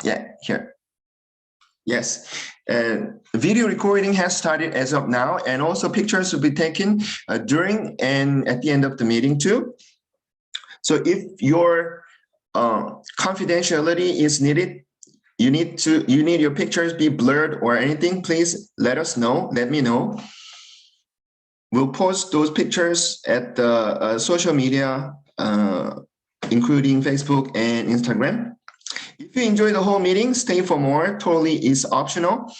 Yeah, here. Yes, video recording has started as of now, and also pictures will be taken during and at the end of the meeting too. So if your confidentiality is needed, you need your pictures be blurred or anything, please let us know, let me know. We'll post those pictures at the social media, including Facebook and Instagram. If you enjoy the whole meeting, stay for more. Totally is optional.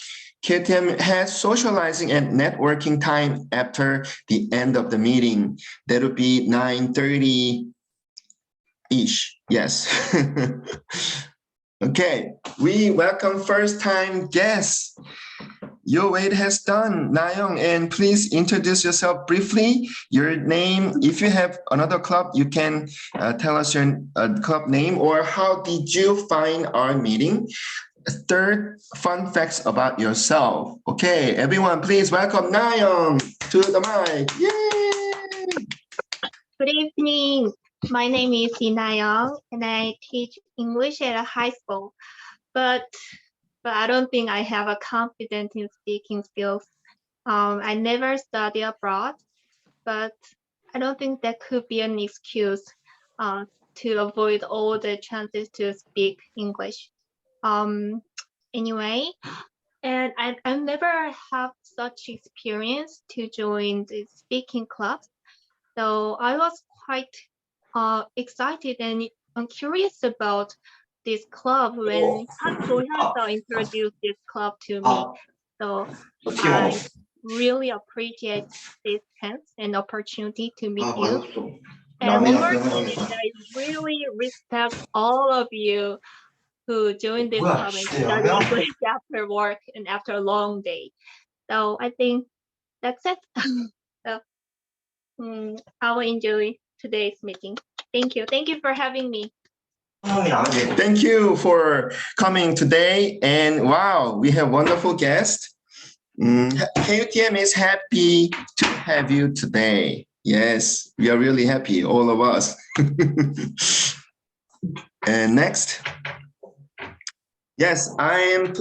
KUTM has socializing and networking time after the end of the meeting. That would be 9:30-ish. Yes. Okay, we welcome first-time guests. Your wait has done, Nayoung, and please introduce yourself briefly. Your name, if you have another club, you can tell us your club name, or how did you find our meeting? Third, fun facts about yourself. Okay, everyone, please welcome Nayoung to the mic. Yay! Good evening. My name is Nayoung, and I teach English at a high school. But I don't think I have a confidence in speaking skills. I never studied abroad, but I don't think that could be an excuse to avoid all the chances to speak English. Anyway, and I never have such experience to join the speaking clubs. So I was quite excited and curious about this club when Han So introduced this club to me. So I really appreciate this chance and opportunity to meet you. And one more thing is that I really respect all of you who joined this club and study English after work and after a long day. So I think that's it. So I will enjoy today's meeting. Thank you. Thank you for having me. Thank you for coming today. And wow, we have wonderful guests. KUTM is happy to have you today. Yes, we are really happy, all of us. And next. Yes, I am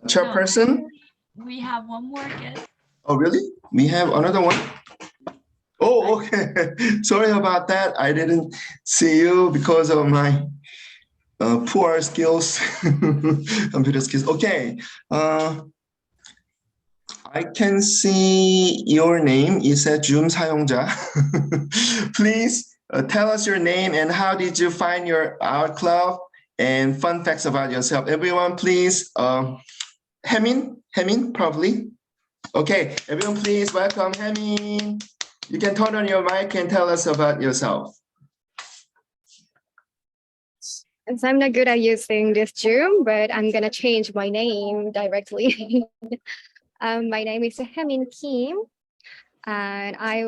chairperson. We have one more guest. Oh, really? We have another one? Oh, okay. Sorry about that. I didn't see you because of my poor skills, computer skills. Okay. I can see your name is 줌 사용자. Please tell us your name and how did you find our club and fun facts about yourself. Everyone, please. Hemin, probably. Okay, everyone, please welcome Hemin. You can turn on your mic and tell us about yourself. So I'm not good at using this Zoom, but I'm gonna change my name directly. My name is Hemin Kim, and I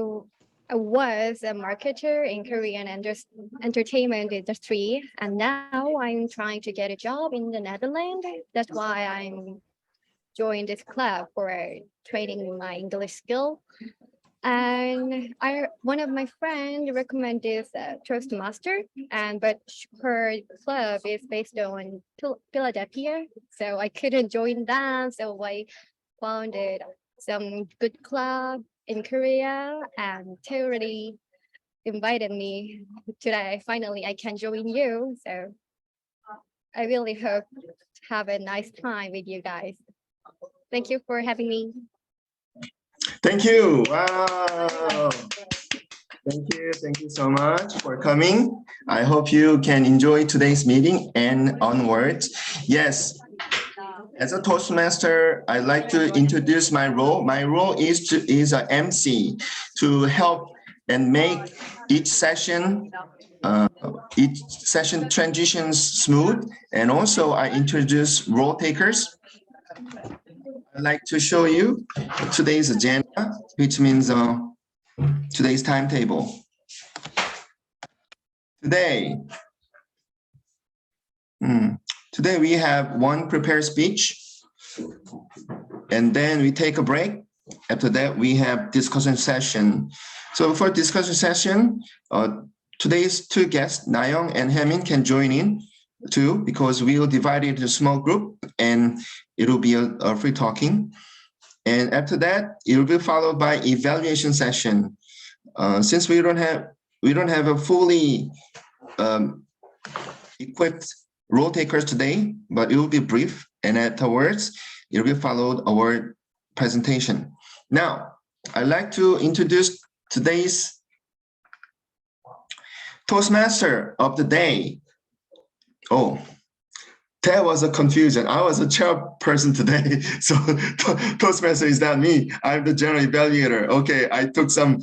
was a marketer in Korean entertainment industry, and now I'm trying to get a job in the Netherlands. That's why I'm joined this club for training my English skill. And one of my friends recommended Toastmaster, but her club is based on Philadelphia, so I couldn't join that. So I found some good club in Korea, and totally invited me today. Finally, I can join you. So I really hope to have a nice time with you guys. Thank you for having me. Thank you. Wow. Thank you so much for coming. I hope you can enjoy today's meeting and onwards. Yes, as a Toastmaster, I'd like to introduce my role. My role is an MC to help and make each session transitions smooth. And also I introduce role takers. I'd like to show you today's agenda, which means today's timetable. Today we have one prepared speech, and then we take a break. After that, we have discussion session. So for discussion session, today's two guests, Nayoung and Hemin, can join in too, because we'll divide it into a small group and it will be a free talking. And after that, it will be followed by evaluation session. Since we don't have a fully equipped role takers today, but it will be brief, and afterwards it will be followed our presentation. Now, I'd like to introduce today's Toastmaster of the day. Oh, that was a confusion. I was a chairperson today, so Toastmaster is not me. I'm the general evaluator. Okay, I took some,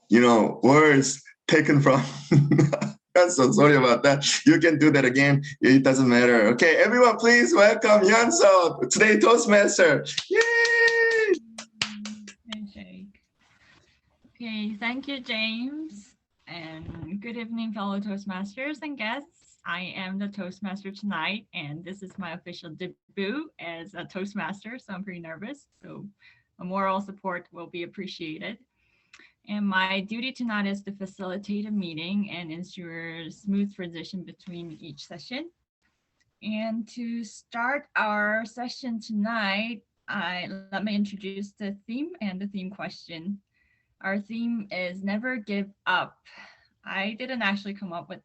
words taken from. I'm so sorry about that. You can do that again. It doesn't matter. Okay, everyone, please welcome Yeonso, today Toastmaster. Yay! Handshake. Okay, thank you, James. And good evening, fellow Toastmasters and guests. I am the Toastmaster tonight, and this is my official debut as a Toastmaster, so I'm pretty nervous. So a moral support will be appreciated. And my duty tonight is to facilitate a meeting and ensure smooth transition between each session. And to start our session tonight, let me introduce the theme and the theme question. Our theme is never give up. I didn't actually come up with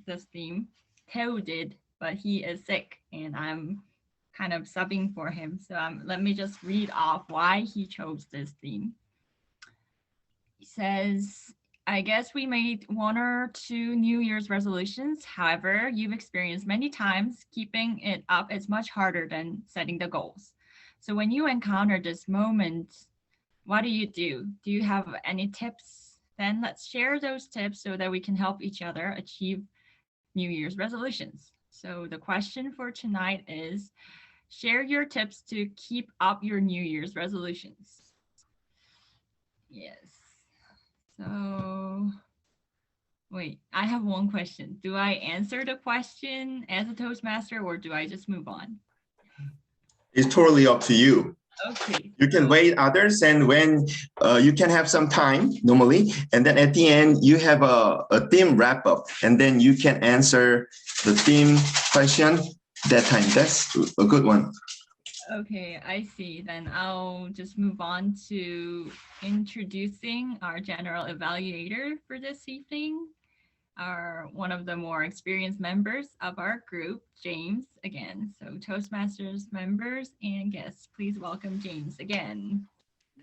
this theme. Teo did, but he is sick and I'm kind of subbing for him. So let me just read off why he chose this theme. He says, I guess we made 1 or 2 New Year's resolutions. However, you've experienced many times keeping it up is much harder than setting the goals. So when you encounter this moment, what do? Do you have any tips? Then let's share those tips so that we can help each other achieve New Year's resolutions. So the question for tonight is, share your tips to keep up your New Year's resolutions. Yes. So, wait, I have one question. Do I answer the question as a Toastmaster or do I just move on? It's totally up to you. Okay. You can wait others, and when you can have some time normally, and then at the end you have a theme wrap up, and then you can answer the theme question that time. That's a good one. Okay, I see. Then I'll just move on to introducing our general evaluator for this evening, one of the more experienced members of our group, James, again. So Toastmasters members and guests, please welcome James again.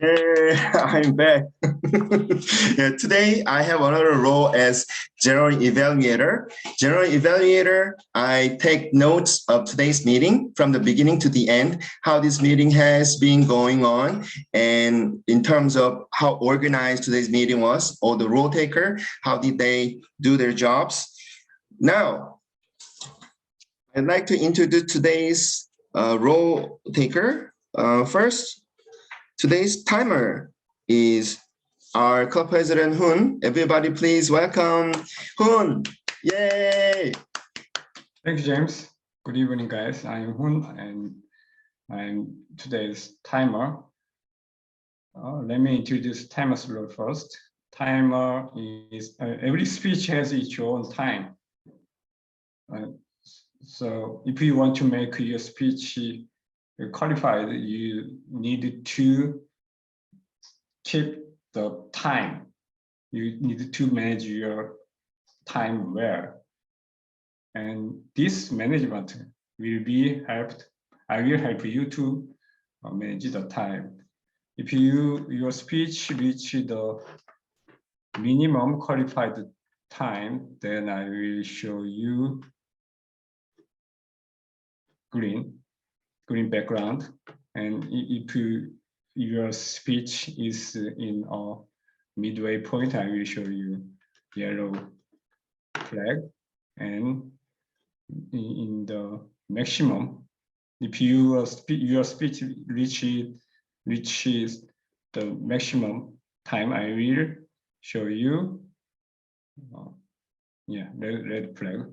Yeah, I'm back. Yeah, today I have another role as general evaluator. General evaluator, I take notes of today's meeting from the beginning to the end, how this meeting has been going on, and in terms of how organized today's meeting was, or the role taker, how did they do their jobs. Now, I'd like to introduce today's role taker. First, today's timer is our club president, Hoon. Everybody please welcome Hoon. Yay! Thank you, James. Good evening, guys. I'm Hoon, and I'm today's timer. Let me introduce timer's role first. Timer is, every speech has its own time. So if you want to make your speech qualified, you need to keep the time. You need to manage your time well. And this management will be helped. I will help you to manage the time. If your speech reach the minimum qualified time, then I will show you green background. And if your speech is in a midway point, I will show you yellow flag. And in the maximum, if your speech reaches the maximum time, I will show you red flag.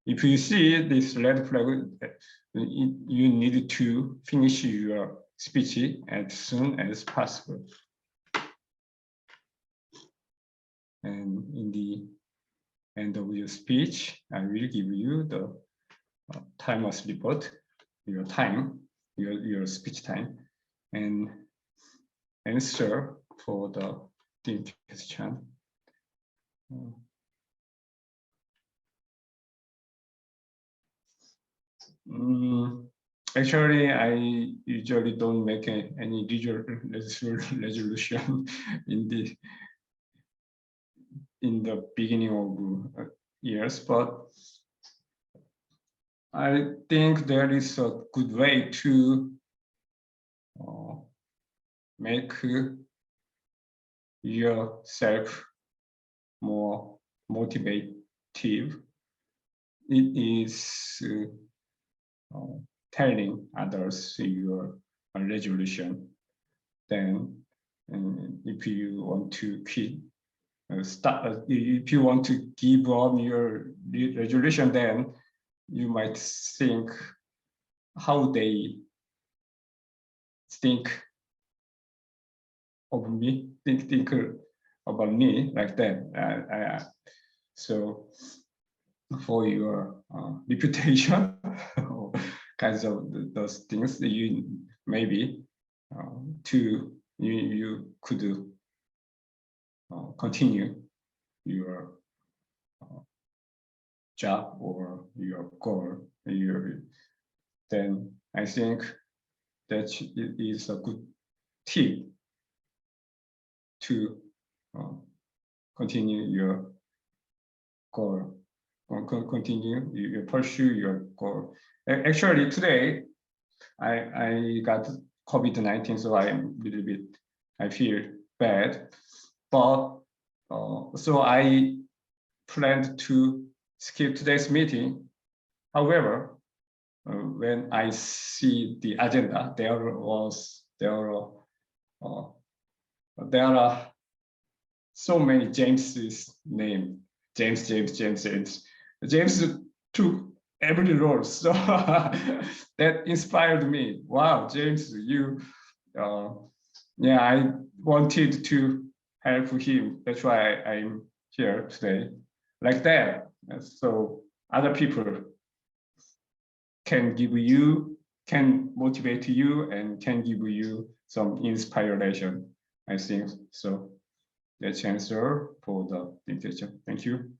If you see this red flag, you need to finish your speech as soon as possible. And end of your speech, I will give you the timer's report, your time, your speech time, and answer for the themed question. Actually, I usually don't make any resolution in the beginning of years, but I think there is a good way to make yourself more motivative. It is telling others your resolution. Then, if you want to quit, if you want to give up your resolution, then you might think how they think of me, think about me like that. So for your reputation or kinds of those things, you maybe you could continue your job or your goal. Then I think that it is a good tip to continue your goal, you pursue your goal. Actually, today I got COVID-19, so I feel bad, but so I planned to skip today's meeting. However, when I see the agenda, there are so many James's name. James took every role, so that inspired me. Wow, James, you, yeah, I wanted to help him. That's why I'm here today, like that. So other people can motivate you and can give you some inspiration, I think. So that's answer for the invitation. Thank you.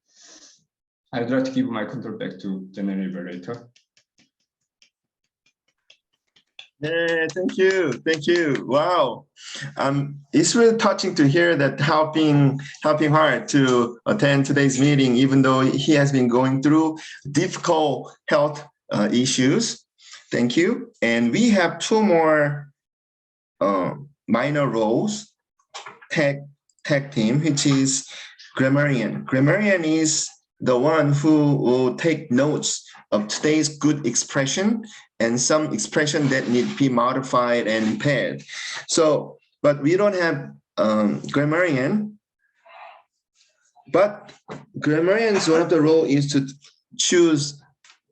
I'd like to give my control back to General Liberator. Yeah, thank you. Wow, it's really touching to hear that helping hard to attend today's meeting, even though he has been going through difficult health issues. Thank you. And we have two more minor roles. Tech team, which is grammarian. Grammarian is the one who will take notes of today's good expression and some expression that need to be modified and repaired. So, but we don't have grammarian. But grammarian's one of the role is to choose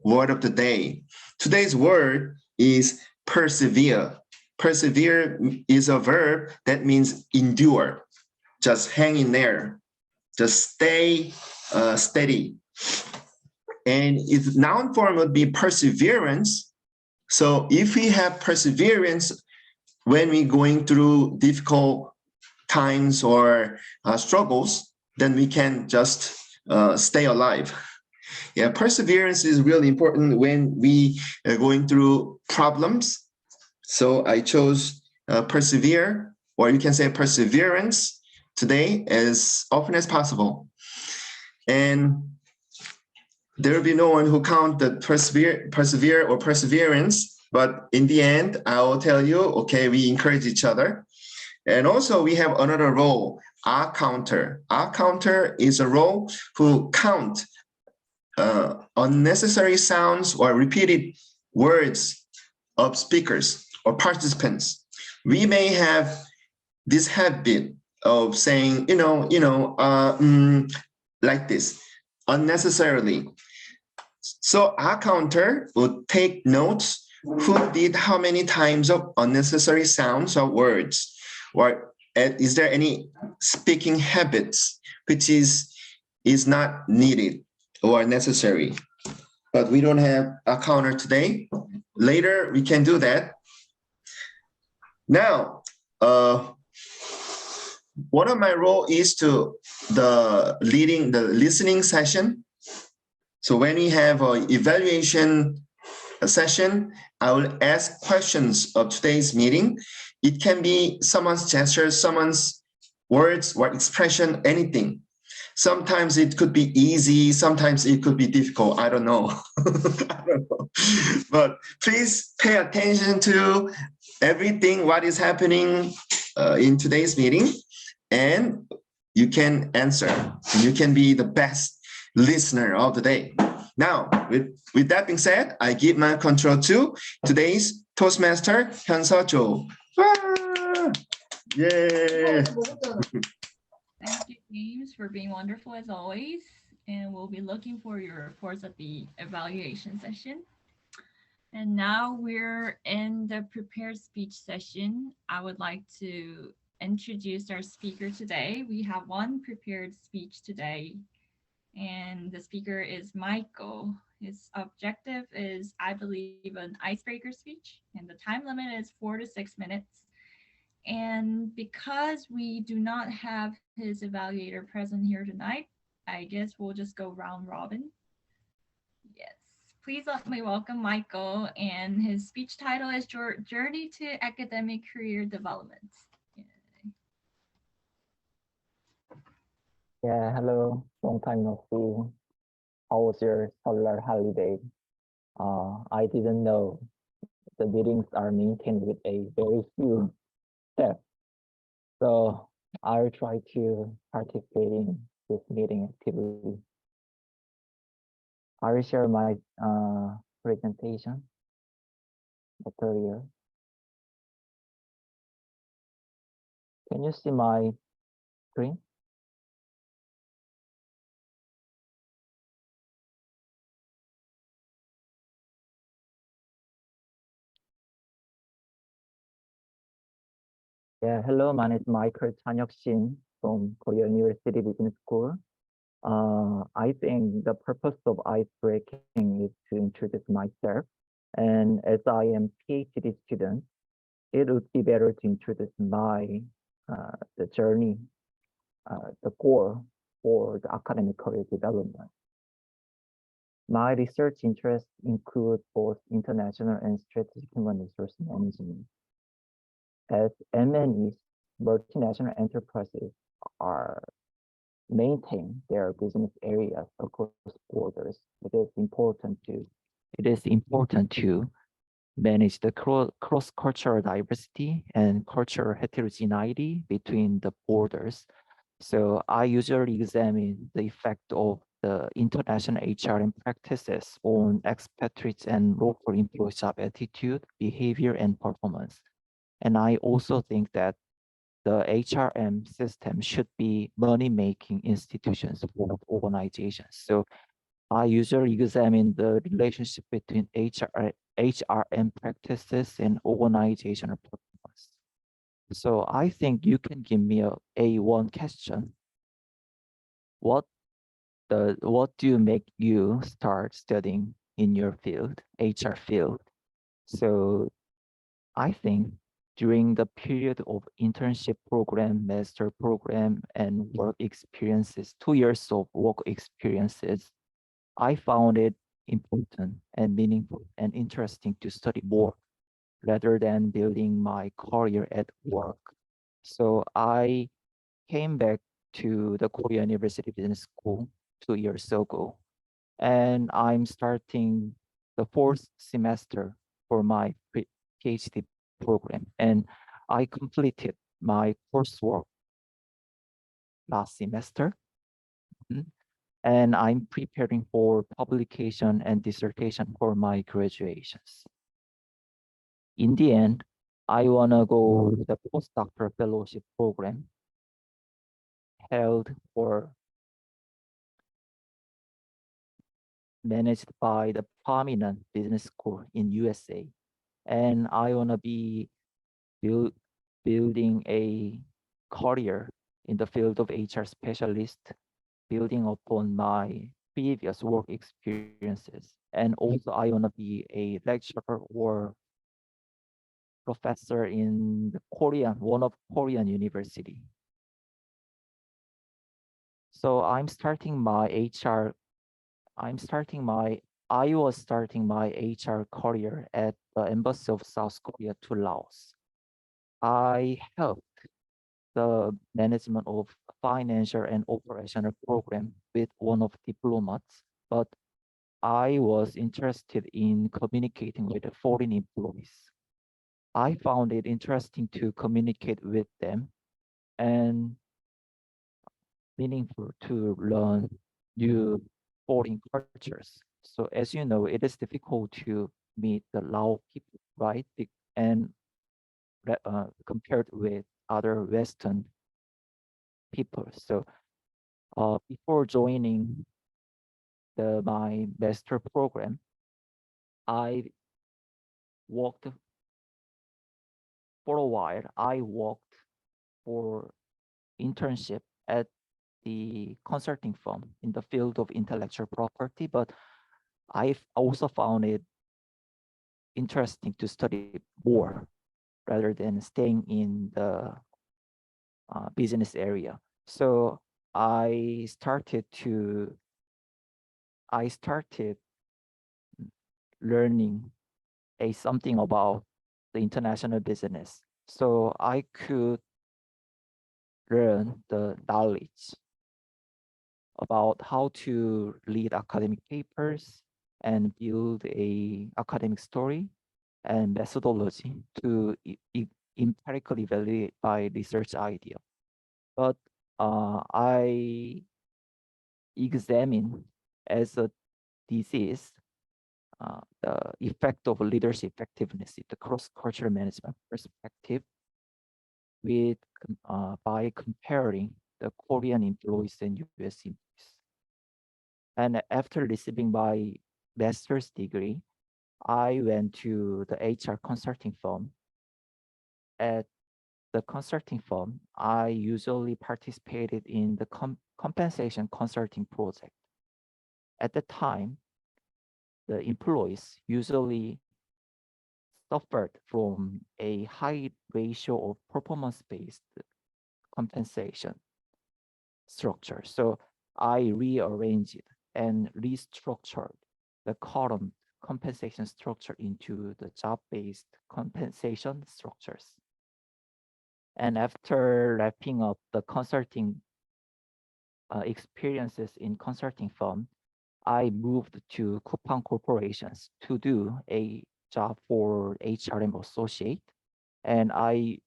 word of the day. Today's word is persevere. Persevere is a verb that means endure. Just hang in there. Just stay steady. And its noun form would be perseverance. So if we have perseverance when we're going through difficult times or struggles, then we can just stay alive. Yeah, perseverance is really important when we are going through problems. So I chose persevere, or you can say perseverance today as often as possible. And there will be no one who count the persevere or perseverance, but in the end, I will tell you, okay, we encourage each other. And also we have another role, R counter. R counter is a role who count unnecessary sounds or repeated words of speakers or participants. We may have this habit of saying, like this, unnecessarily. So our counter will take notes who did how many times of unnecessary sounds or words, or is there any speaking habits which is is not needed or necessary. But we don't have a counter today. Later, we can do that. Now, one of my role is to leading the listening session. So when we have an evaluation session, I will ask questions of today's meeting. It can be someone's gesture, someone's words or expression, anything. Sometimes it could be easy, sometimes it could be difficult. I don't know. I don't know. But please pay attention to everything, what is happening in today's meeting, and you can answer. You can be the best listener of the day. Now, with that being said, I give my control to today's Toastmaster, Hyun-Seo Jo. Yeah. Thank you, James, for being wonderful as always. And we'll be looking for your reports at the evaluation session. And now we're in the prepared speech session. I would like to introduce our speaker today. We have one prepared speech today, and the speaker is Michael. His objective is, I believe, an icebreaker speech, and the time limit is 4 to 6 minutes. And because we do not have his evaluator present here tonight, I guess we'll just go round robin. Yes, please let me welcome Michael, and his speech title is Journey to Academic Career Development. Yeah, hello. Long time no see. How was your solar holiday? I didn't know the meetings are maintained with a very few steps. So I'll try to participate in this meeting actively. I'll share my presentation material. Can you see my screen? Yeah, hello, my name is Michael Chanyeok Shin from Korea University Business School. I think the purpose of ice breaking is to introduce myself. And as I am PhD student, it would be better to introduce my the journey, the goal for the academic career development. My research interests include both international and strategic human resource management. As MNEs, multinational enterprises are maintain their business areas across borders. It is important to manage the cross-cultural diversity and cultural heterogeneity between the borders. So I usually examine the effect of the international HRM practices on expatriates and local employees' job attitude, behavior, and performance. And I also think that the HRM system should be money-making institutions for organizations. So I usually examine the relationship between HRM practices and organizational performance. So I think you can give me a one question. What do you make you start studying in your field, HR field? So I think during the period of internship program, master program, and work experiences, 2 years of work experiences, I found it important and meaningful and interesting to study more rather than building my career at work. So I came back to the Korea University Business School 2 years ago, and I'm starting the 4th semester for my PhD program, and I completed my coursework last semester. And I'm preparing for publication and dissertation for my graduations. In the end, I wanna go to the postdoctoral fellowship program held or managed by the prominent business school in USA. And I wanna be building a career in the field of HR specialist building upon my previous work experiences. And also I want to be a lecturer or professor in the one of Korean university. So I was starting my HR career at the Embassy of South Korea to Laos. I helped the management of financial and operational program with one of diplomats, but I was interested in communicating with the foreign employees. I found it interesting to communicate with them and meaningful to learn new foreign cultures. So as you know, it is difficult to meet the Lao people, right? And compared with other Western people. So before joining my master program, I worked for a while. I worked for internship at the consulting firm in the field of intellectual property, but I've also found it interesting to study more rather than staying in the business area. So I started learning something about the international business. So I could learn the knowledge about how to lead academic papers and build a academic story and methodology to empirically evaluate my research idea. But I examine as a disease the effect of leadership effectiveness in the cross-cultural management perspective by comparing the Korean employees and US employees. And after receiving my master's degree, I went to the HR consulting firm. At the consulting firm, I usually participated in the compensation consulting project. At the time, the employees usually suffered from a high ratio of performance-based compensation structure. So I rearranged and restructured the current compensation structure into the job-based compensation structures. And after wrapping up the consulting experiences in consulting firm, I moved to Coupang Corporations to do a job for HRM associate. And I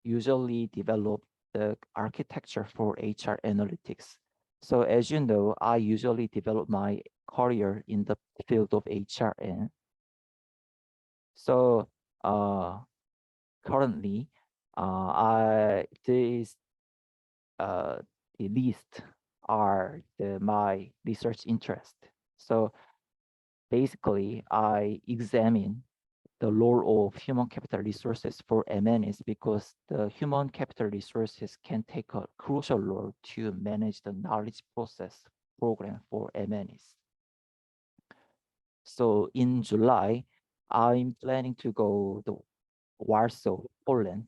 usually develop the architecture for HR analytics. So as you know, I usually develop my career in the field of HRM. So currently, the list are my research interest. So basically, I examine the role of human capital resources for MNs because the human capital resources can take a crucial role to manage the knowledge process program for MNs. So in July, I'm planning to go to Warsaw, Poland,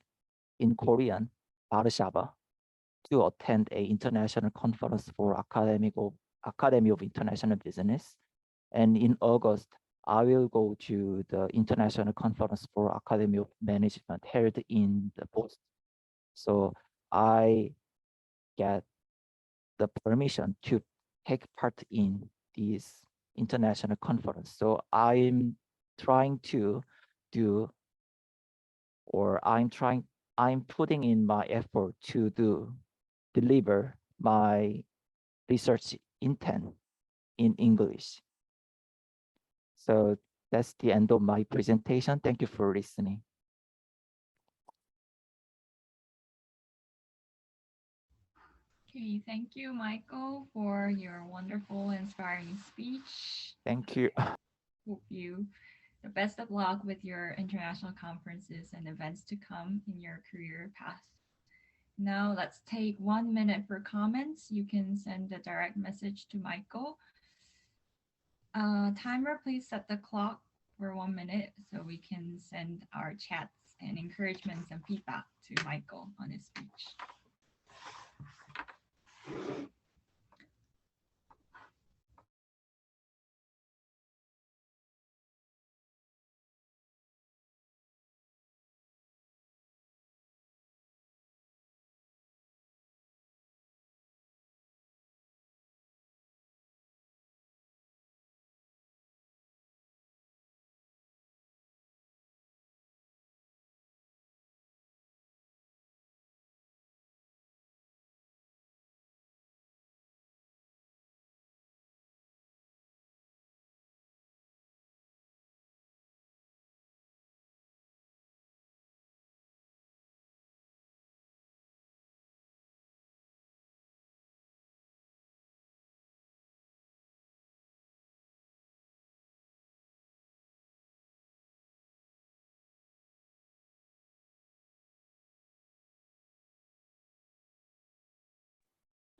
in Korean, Warszawa, to attend a international conference for Academy of International Business. And in August, I will go to the international conference for Academy of Management held in the Boston. So I get the permission to take part in this international conference. So I'm trying to do, or I'm putting in my effort to deliver my research intent in English. So that's the end of my presentation. Thank you for listening. Okay, thank you, Michael, for your wonderful, inspiring speech. Thank you. Hope you the best of luck with your international conferences and events to come in your career path. Now let's take 1 minute for comments. You can send a direct message to Michael. Timer, please set the clock for 1 minute so we can send our chats and encouragements and feedback to Michael on his speech.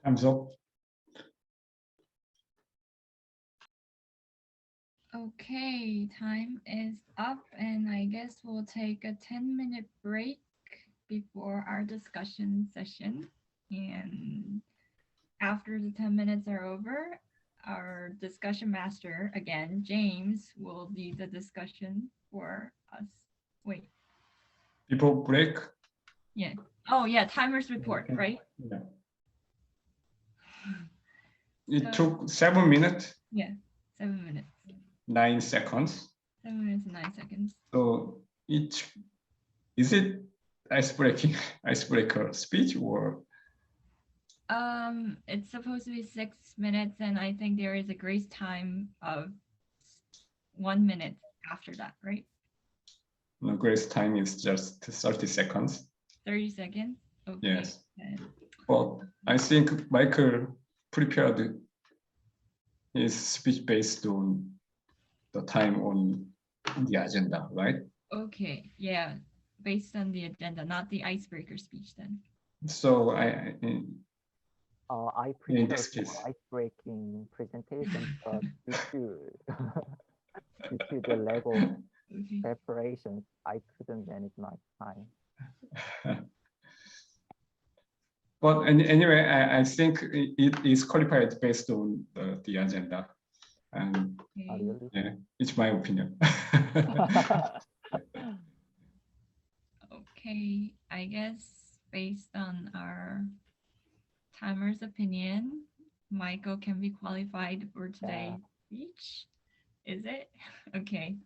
Time's up. Okay, time is up, and I guess we'll take a 10-minute break before our discussion session. And after the 10 minutes are over, our discussion master, again, James, will lead the discussion for us. Wait, Before break. yeah. Oh, yeah, timers report, Okay. right? Yeah. It took 7 minutes, Yeah, 7 minutes. 9 seconds. 7 minutes and 9 seconds. So is it icebreaker speech or? It's supposed to be 6 minutes, and I think there is a grace time of 1 minute after that, right? No, grace time is just 30 seconds. 30 seconds? Okay. Yes. then. But I think Michael prepared his speech based on the time on the agenda, right? Okay, yeah, based on the agenda, not the icebreaker speech then. So I In prepared this for case. ice-breaking presentation, but due to the level of Okay. preparations, I couldn't manage my time. But anyway, I think it is qualified based on the agenda, and Oh, Okay. really? yeah, it's my opinion. Okay, I guess based on our timer's opinion, Michael can be qualified for today's speech. Is it? Okay,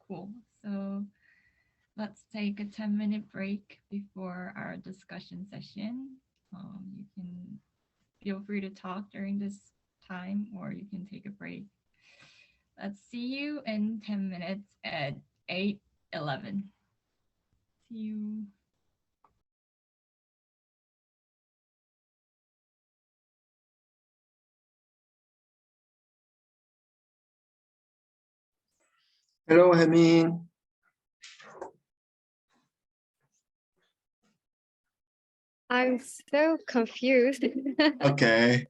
cool. So let's take a 10-minute break before our discussion session. You can feel free to talk during this time, or you can take a break. Let's see you in 10 minutes at 8:11. See you. Hello, Hamin. I'm so confused. Okay.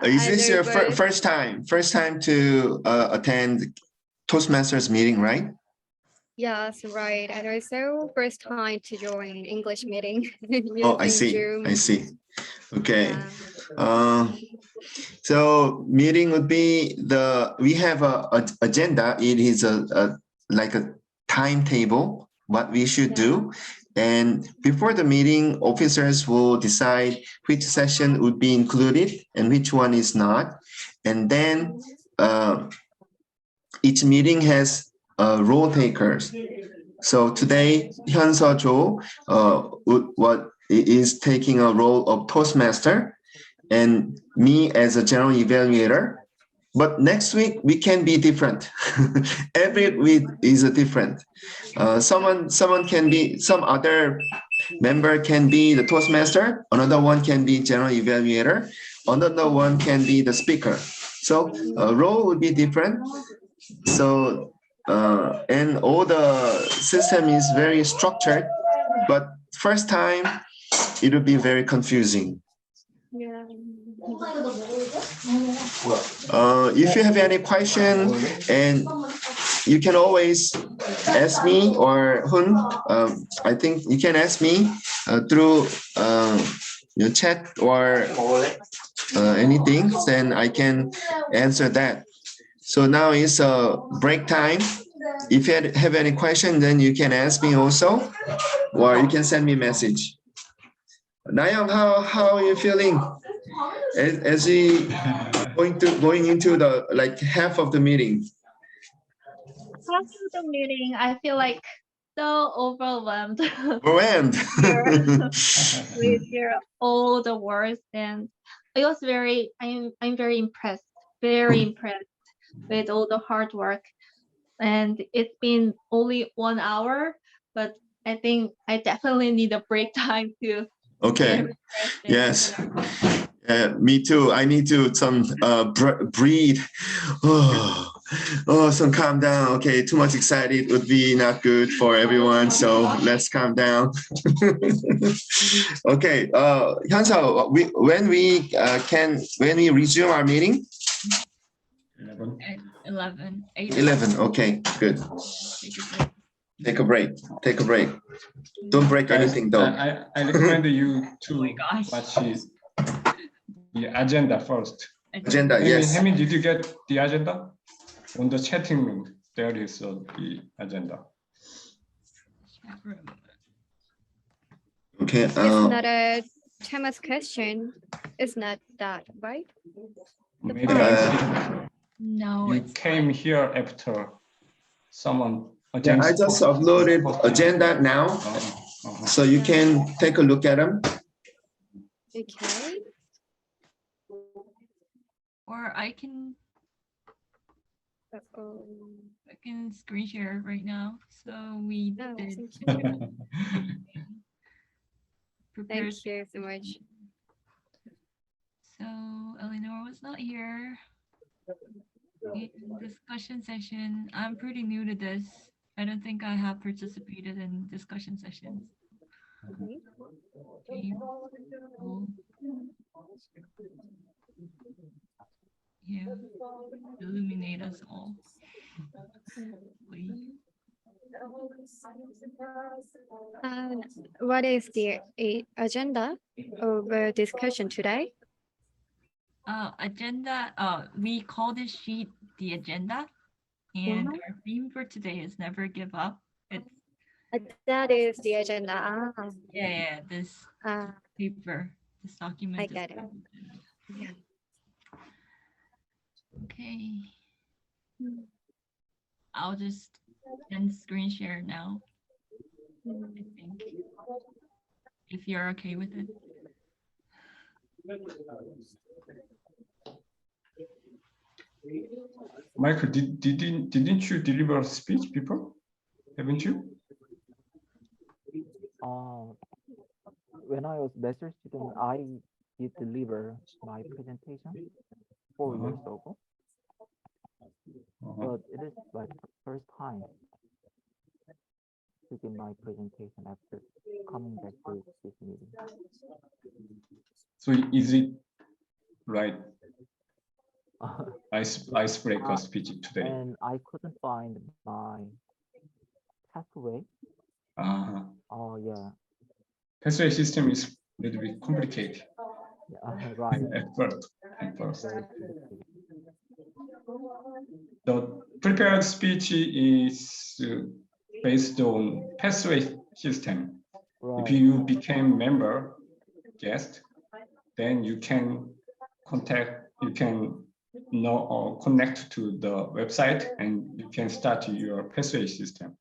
Is I this know, your but first time to attend Toastmasters meeting, right? yes, right. And also first time to join English meeting Oh, I using see. Zoom. I see. Okay. Yeah. So meeting would be we have a agenda. It is like a timetable, what we should do. And before the meeting, officers will decide which session would be included and which one is not. And then each meeting has role takers. So today, Hyun-Seo Jo is taking a role of Toastmaster, and me as a general evaluator. But next week we can be different. Every week is a different. Some other member can be the Toastmaster. Another one can be general evaluator. Another one can be the speaker. So role would be different. So and all the system is very structured. But first time it would be very confusing. Yeah. If you have any question, and you can always ask me or Hun. I think you can ask me through your chat or anything, then I can answer that. So now is a break time. If you have any question, then you can ask me also, or you can send me a message. Nayang, how are you feeling? As we going into the like half of the meeting. After the meeting, I feel like so overwhelmed Overwhelmed. with hear all the words, and it was I'm very impressed with all the hard work. And it's been only 1 hour, but I think I definitely need a break time to Okay. get refreshed and Yes. prepare. Me too. I need to some breathe. Some calm down. Okay, too much excited would be not good for everyone. So let's calm down. Okay, Hyunseo, when we resume our meeting? 11. At 11. 11. Okay, good. Take a break. Take a break. Don't break Guys, anything though. I recommend you to Oh my gosh. watch the agenda first. Agenda, Hemi, yes. Hemi, did you get the agenda? On the chatting room, there is the agenda. Chat room. Okay. It's not a Thomas question. It's not that, right? Maybe I see No, you it's came here after someone. Yeah, I just uploaded agenda now, so you can take a look at them. Okay. or I can Uh-oh. screen share right now. So we No, did thank you. prepare. Thank you so much. So Eleanor was not here. In discussion session, I'm pretty new to this. I don't think I have participated in discussion sessions. Okay. James, oh, yeah, illuminate us all. Please. What is the agenda of discussion today? Agenda, we call this sheet the agenda, and our theme for today is never give up. It's That is the agenda. yeah, this paper, this document. I is get it. called agenda. Yeah. Okay. I'll just end screen share now, I think, if you're okay with it. Michael, didn't you deliver a speech before? Haven't you? When I was master's student, I did deliver my presentation 4 years ago, but it is like first time to give my presentation after coming back to this meeting. So is it right? Icebreaker speech today. And I couldn't find my pathway. Oh yeah, Pathway system is a little bit complicated yeah, right. at first. Very complicated. The prepared speech is based on pathway system. Right. If you became member guest, then you can know or connect to the website, and you can start your pathway system.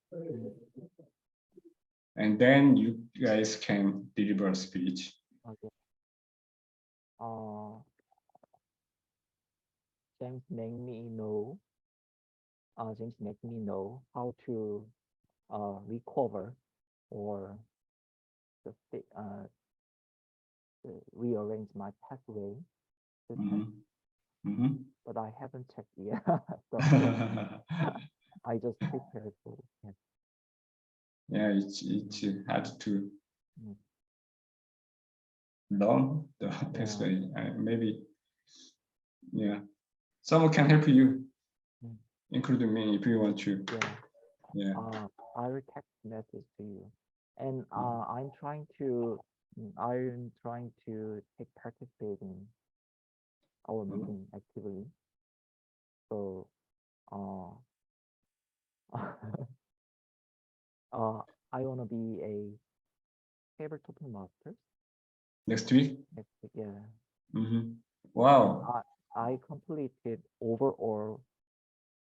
And then you guys can deliver a speech. Okay. James made me know. James made me know how to recover or just rearrange my pathway system, but I haven't checked yet. So I just prepared for it. Yeah, it's hard to learn the best way. Maybe, yeah. Someone can help you, Mm. including me, if you want to. Yeah. Yeah. I will text message to you, and I'm trying to take participate in our meeting actively. So, I wanna be a tabletop master Next week. next week. Yeah. Wow. I completed overall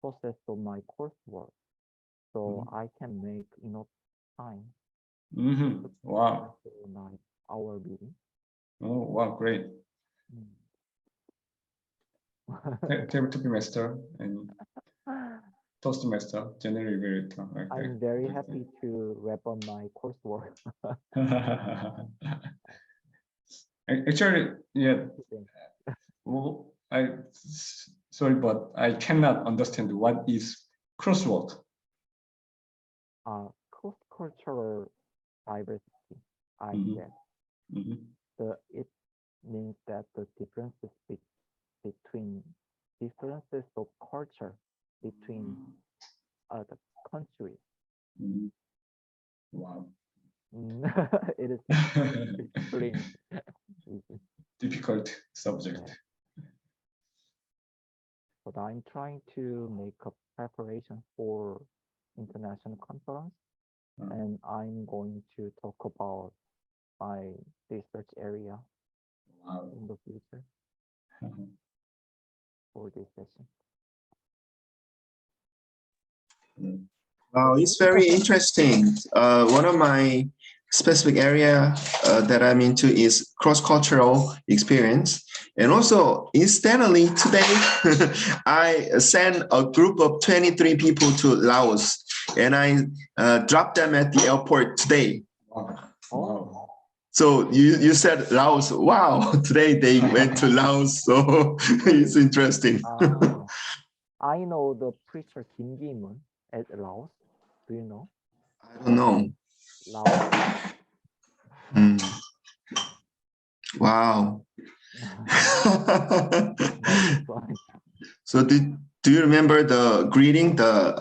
process of my coursework, so I can make enough time Wow. for our meeting. Oh, wow, great. Tabletop master and Toastmaster, generally very tough. I'm very happy to wrap up my coursework. Actually, yeah. Well, sorry, but I cannot understand what is crosswalk. Cross-cultural diversity. It means that the differences between differences of culture between the countries. Wow. It is explain. Difficult subject. But I'm trying to make a preparation for international conference, and I'm going to talk about my research area in the future for this session. Wow, it's very interesting. One of my specific area that I'm into is cross-cultural experience. And also, incidentally, today, I sent a group of 23 people to Laos, and I dropped them at the airport today. Wow. So you said Laos. Wow, today they went to Laos, so it's interesting. I know the preacher Kim Gi-moon at Laos. Do you know? I don't know. Laos. Wow. So do you remember the greeting, the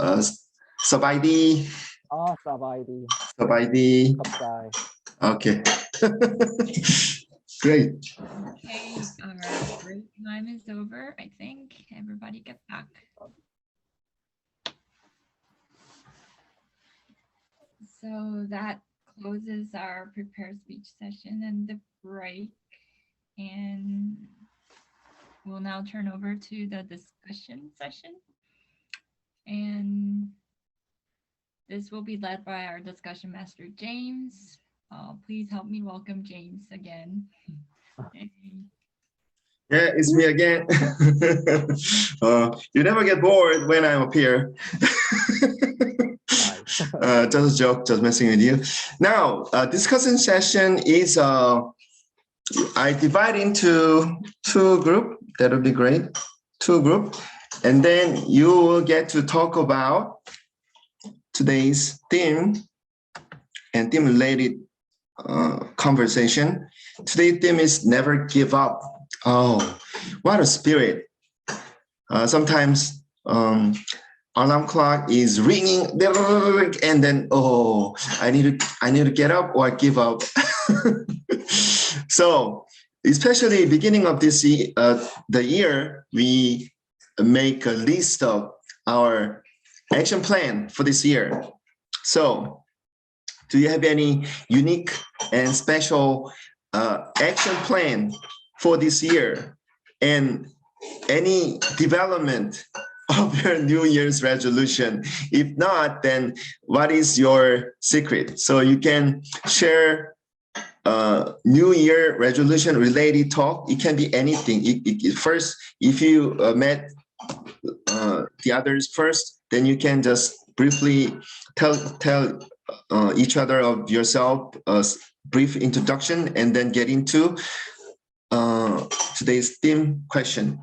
Sabaidi? Oh, Sabaidi. Sabaidi. Okay. Great. Okay, our break time is over. I think everybody get back. So that closes our prepared speech session and the break. And we'll now turn over to the discussion session. And this will be led by our discussion master, James. Please help me welcome James again. Yeah, it's me again. You never get bored when I'm up here. Just a joke, just messing with you. Now, discussion session is, I divide into two groups. That would be great. Two groups. And then you will get to talk about today's theme and theme related conversation. Today's theme is never give up. Oh, what a spirit. Sometimes alarm clock is ringing and then, oh, I need to get up or give up. So especially beginning of this the year, we make a list of our action plan for this year. So do you have any unique and special action plan for this year, and any development of your New Year's resolution? If not, then what is your secret? So you can share New Year resolution related talk. It can be anything. First, if you met the others first, then you can just briefly tell each other of yourself, a brief introduction, and then get into today's theme question.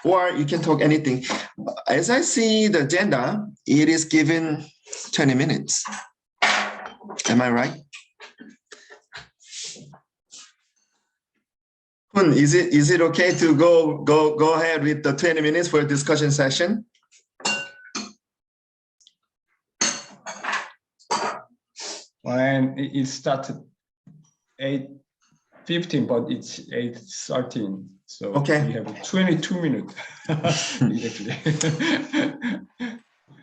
Or you can talk anything. As I see the agenda, it is given 20 minutes. Am I right? Kun, is it okay to go ahead with the 20 minutes for a discussion session? And it started 8:15, but it's 8:13. So Okay. we have 22 minutes. Exactly.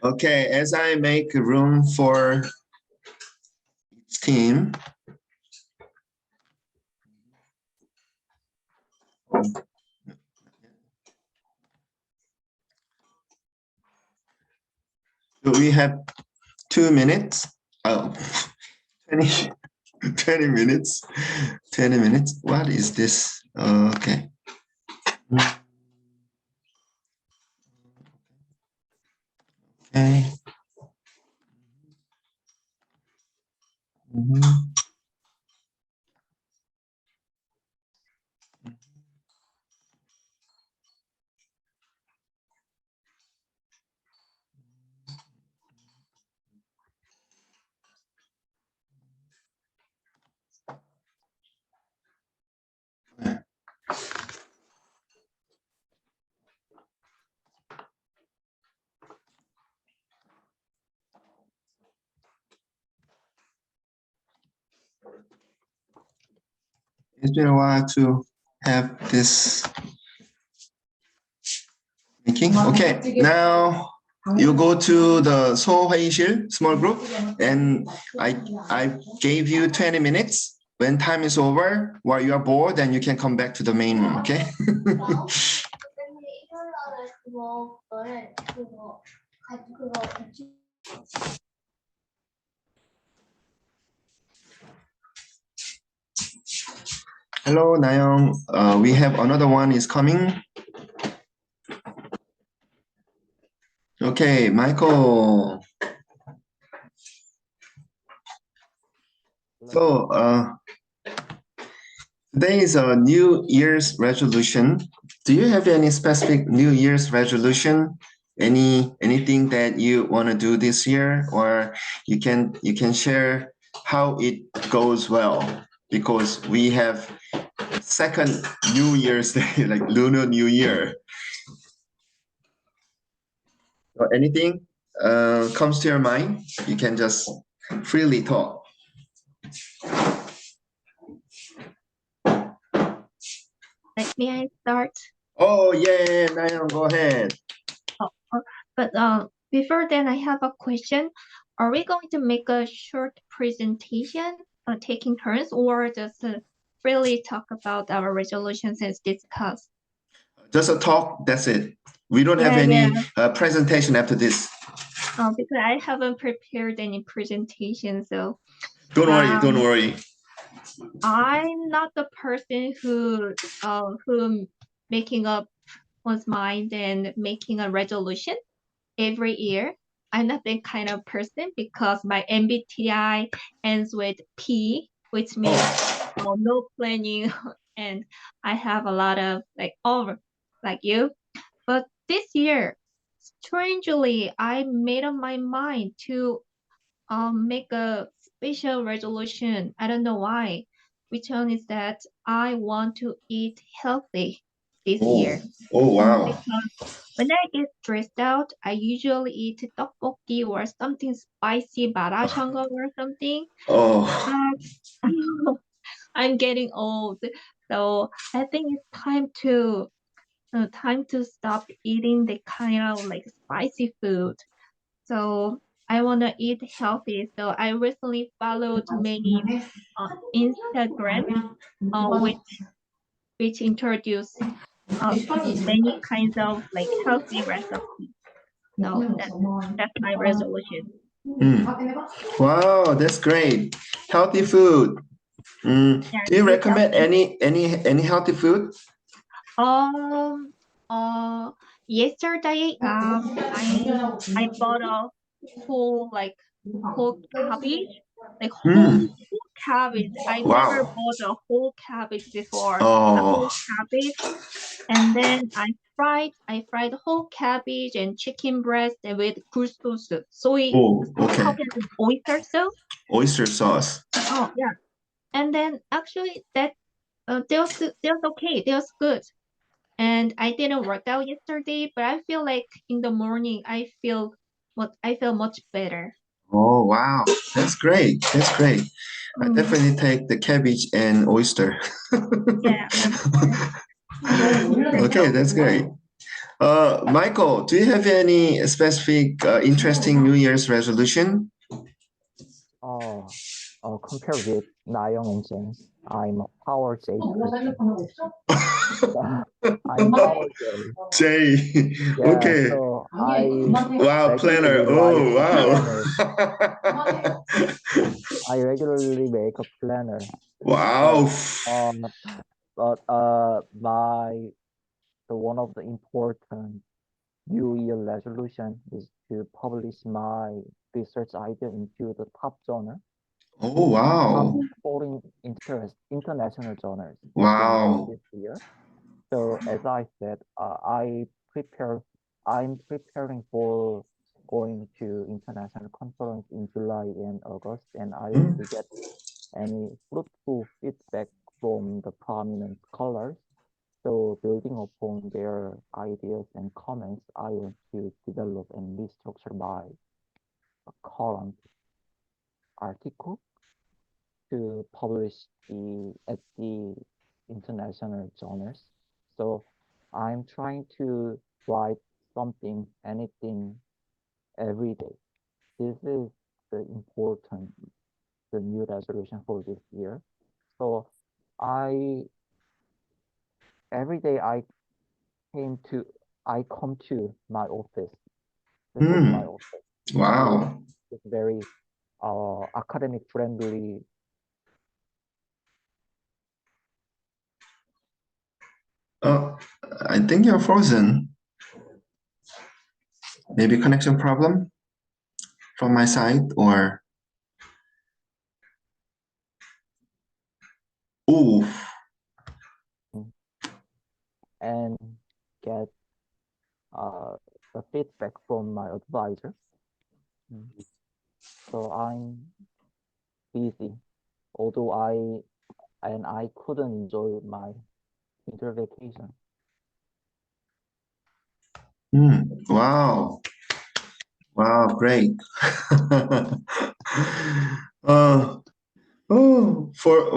Okay, as I make room for each team. So we have 2 minutes. Oh, 20, 20 minutes. 20 minutes. What is this? Okay. Okay. Mhm. It's been a while to have this making. Okay, now you go to the 소회의실 small group, and I gave you 20 minutes. When time is over, while you are bored, then you can come back to the main room. Okay. Hello, Nayoung. We have another one is coming. Okay, Michael. So today is a New Year's resolution. Do you have any specific New Year's resolution? Anything that you want to do this year, or you can share how it goes well, because we have second New Year's Day, like Lunar New Year. Or anything comes to your mind, you can just freely talk. May I start? Oh yeah, Nayan, go ahead. But before then, I have a question. Are we going to make a short presentation, taking turns, or just really talk about our resolutions as discussed? Just a talk, that's it. We don't have any presentation after this. Because I haven't prepared any presentation, so. Don't worry, don't worry. I'm not the person who making up one's mind and making a resolution every year. I'm not that kind of person because my MBTI ends with P, which means no planning, and I have a lot of like you. But this year, strangely, I made up my mind to make a special resolution. I don't know why. Which one is that I want to eat healthy this year. Oh wow. Because when I get stressed out, I usually eat tteokbokki or something spicy, barashanga or something. Oh. I'm getting old, so I think it's time to stop eating the kind of like spicy food. So I want to eat healthy. So I recently followed many Instagram which introduce many kinds of like healthy recipes. So that's my resolution. Wow, that's great. Healthy food. Do you recommend any healthy food? Yesterday I bought a whole cabbage, like whole cabbage. I never bought a whole cabbage before. A whole cabbage, and then I fried whole cabbage and chicken breast with couscous soy. How can I say oyster sauce? Oyster sauce. Oh yeah, and then actually that They're okay. They're good. And I didn't work out yesterday, but I feel like in the morning I feel much better. Oh, wow. That's great. That's great. I Mm. definitely take the cabbage and oyster. Yeah. Okay, that's great. Michael, do you have any specific interesting New Year's resolution? Compared with Nayoung and James, I'm a power J Christian. I'm power J. Jay. Yeah, Okay. so I Wow, planner. regularly Oh, write wow. I regularly make a planner. Wow. One of the important New Year resolution is to publish my research idea into the top journal, Oh, top wow. foreign international journals Wow. this year. So as I said, I'm preparing for going to international conference in July and August, and I want to get any fruitful feedback from the prominent scholars. So building upon their ideas and comments, I want to develop and restructure my current article to publish at the international journals. So I'm trying to write something, anything every day. This is the new resolution for this year. So every day I come to my office. This is my office. Wow. It's very academic friendly. I think you're frozen. Maybe connection problem from my side or. Oh, And get the feedback from my advisor. So I'm busy, although I couldn't enjoy my winter vacation. wow. Wow, great.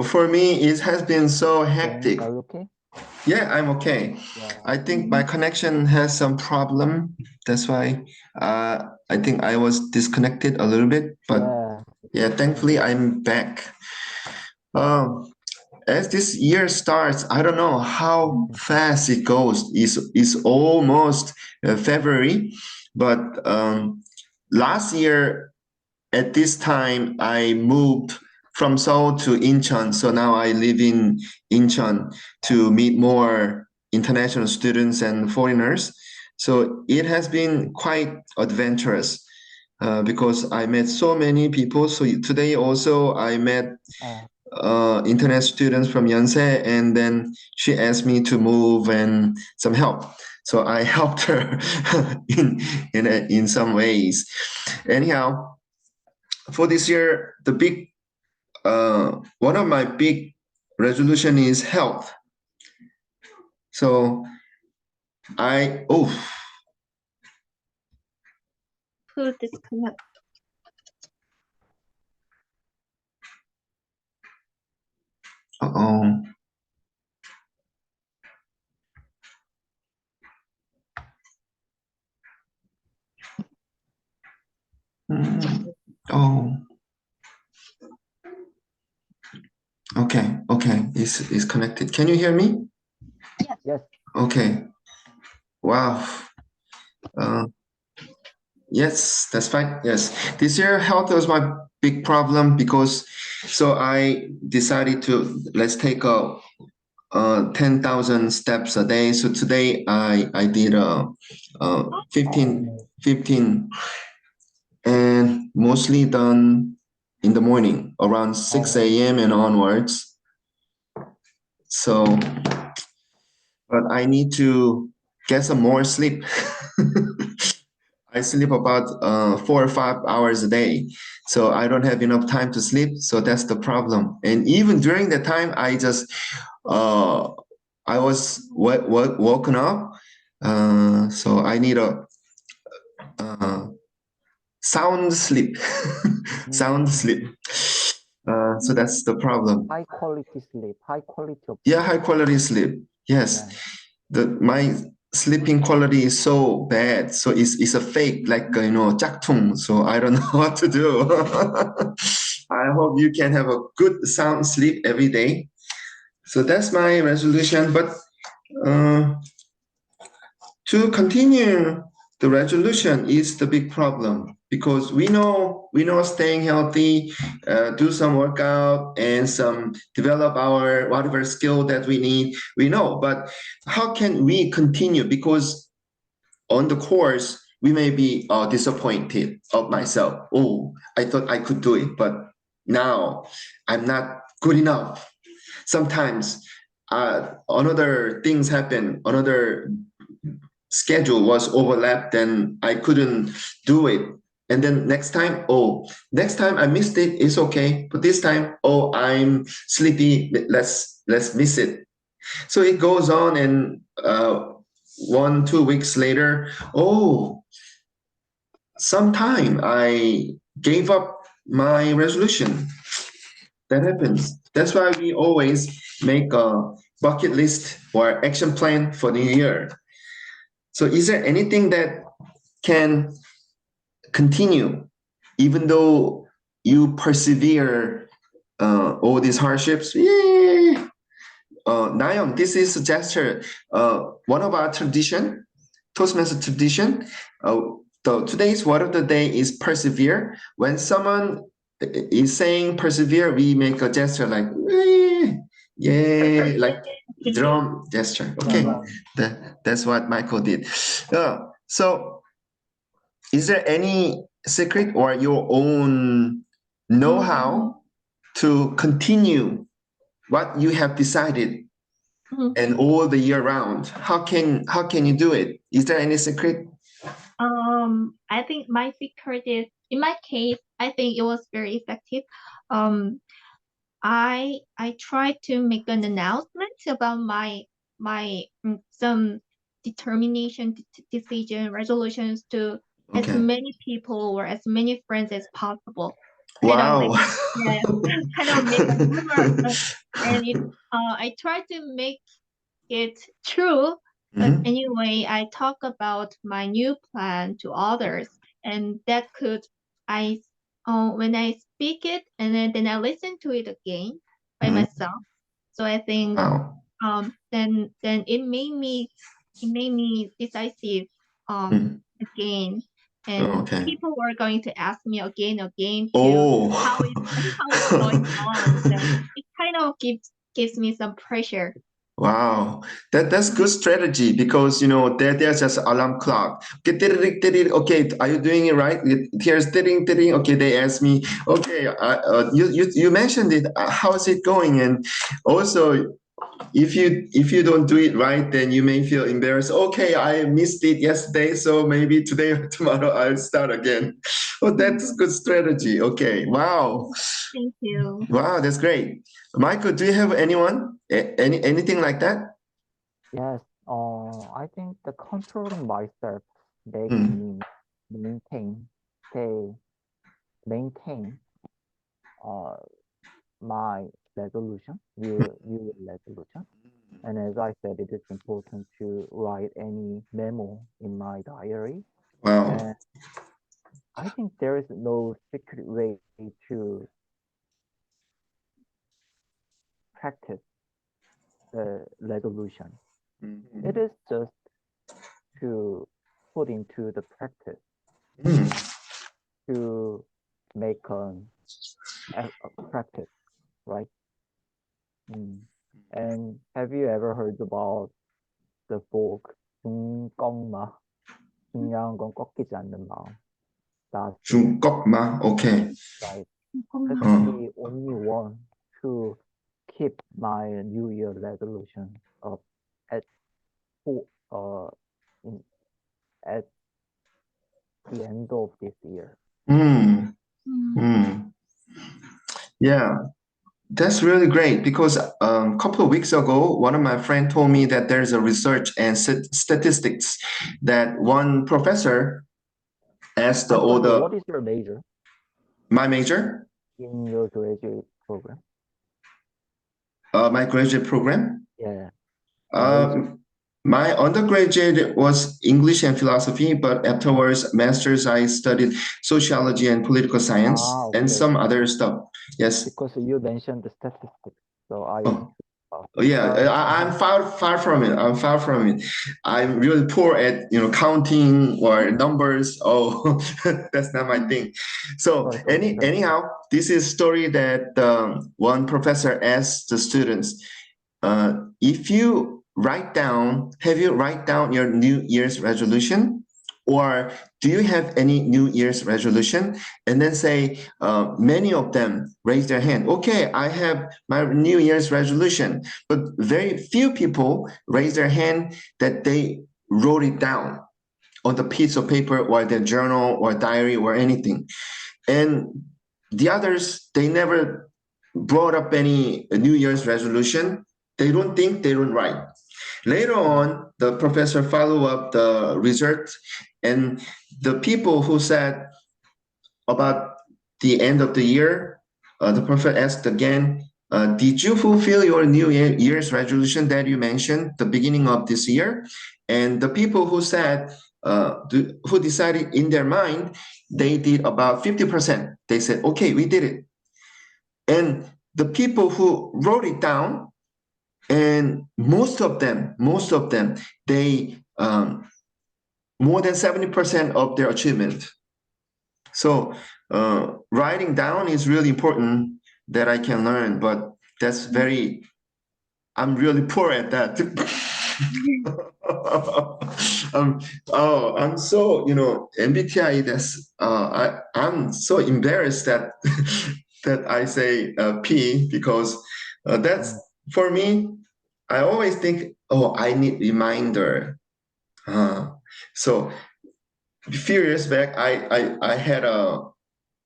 For me, it has been so hectic. Are you okay? Yeah, I'm okay. Yeah. I think my connection has some problem. That's why I think I was disconnected a little bit, but yeah, thankfully I'm back. As this year starts, I don't know how fast it goes. It's almost February, but last year at this time I moved from Seoul to Incheon. So now I live in Incheon to meet more international students and foreigners. So it has been quite adventurous because I met so many people. So today also I met internet students from Yonsei, and then she asked me to move and some help. So I helped her in some ways. Anyhow, for this year, the big one of my big resolution is health. So Who disconnect? uh-oh. Oh. Okay, it's connected. Can you hear me? Yes. Okay. Wow. Yes, that's fine. Yes, this year health was my big problem because so I decided to let's take a 10,000 steps a day. So today I did 15 and mostly done in the morning around 6 a.m. and onwards. So, but I need to get some more sleep. I sleep about 4 or 5 hours a day. So I don't have enough time to sleep. So that's the problem. And even during the time, I just I was woken up, so I need a sound sleep, sound sleep. So that's the problem. High quality sleep, high quality of Yeah, high quality sleep. Yes, my sleeping quality is so bad, so it's a fake, like 짝퉁. So I don't know what to do. I hope you can have a good sound sleep every day. So that's my resolution. But to continue the resolution is the big problem, because we know staying healthy, do some workout and some develop our whatever skill that we need, we know. But how can we continue? Because on the course we may be disappointed of myself. Oh, I thought I could do it, but now I'm not good enough. Sometimes another things happen, another schedule was overlapped and I couldn't do it. And then next time I missed it, it's okay. But this time, I'm sleepy, let's miss it. So it goes on, and 1-2 weeks later, sometime I gave up my resolution. That happens. That's why we always make a bucket list or action plan for the year. So is there anything that can continue even though you persevere all these hardships? Yay! Nayeon, this is a gesture. One of our tradition, Toastmaster tradition. Today's word of the day is persevere. When someone is saying persevere, we make a gesture like yay, like drum gesture. Okay, that's what Michael did. So is there any secret or your own know-how to continue what you have decided and all the year round? How can you do it? Is there any secret? I think my secret is, in my case, I think it was very effective. I tried to make an announcement about my some determination, decision, resolutions to as Okay. many people or as many friends as possible. Wow. Kind of make a rumor, and I tried to make it true. But Mhm. anyway, I talk about my new plan to others, and that could I when I speak it and then I listen to it again by Mhm. myself. So I think Wow. then it made me decisive Mm. again, and Okay. people were going to ask me again to Oh. how it's going on. So it kind of gives me some pressure. Wow, that's good strategy, because there's just alarm clock. Okay, tiring, tiring. Okay, are you doing it right? Here's tiring, tiring. Okay, they ask me. Okay, you mentioned it. How's it going? And also, if you don't do it right, then you may feel embarrassed. Okay, I missed it yesterday, so maybe today or tomorrow I'll start again. Oh, that's good strategy. Okay, wow. Thank you. Wow, that's great. Michael, do you have anything like that? Yes, I think the controlling myself make Mm. me maintain, stay, maintain uh my resolution, new resolution. And as I said, it is important to write any memo in my diary. Wow. And I think there is no secret way to practice the resolution. Mhm. It is just to put into the practice, Mm. to make a practice, right? And have you ever heard about the folk 중꺾마, 중요한 건 꺾이지 않는 마음. That's it, 중꺾마. Okay. right? That's 어. the only one to keep my New Year resolution up at four, in, at the end of this year. Mm. Mm. Yeah, That's really great because a couple of weeks ago, one of my friends told me that there's a research and statistics that one professor asked I'm all sorry, the what is your major my major, in your graduate program? my graduate program. Yeah, the major. My undergraduate was English and philosophy, but afterwards, master's, I studied sociology and political science and Okay. some other stuff. Yes. Because you mentioned the statistics, so I. Oh. Yeah, I'm far from it. I'm far from it. I'm really poor at counting or numbers. Oh, that's not my thing. So Sorry. anyhow, this is story that one professor asked the students. If you have you write down your New Year's resolution, or do you have any New Year's resolution? And then say, many of them raise their hand. Okay, I have my New Year's resolution, but very few people raise their hand that they wrote it down on the piece of paper or their journal or diary or anything. And the others, they never brought up any New Year's resolution. They don't think, they don't write. Later on, the professor follow up the research, and the people who said about the end of the year, the professor asked again, did you fulfill your New Year's resolution that you mentioned the beginning of this year? And the people who said, who decided in their mind, they did about 50%. They said, okay, we did it. And the people who wrote it down, and most of them, they more than 70% of their achievement. So writing down is really important that I can learn, but that's I'm really poor at that. I'm so, MBTI, I'm so embarrassed that that I say P, because that's, for me, I always think, oh, I need reminder. So a few years back, I had a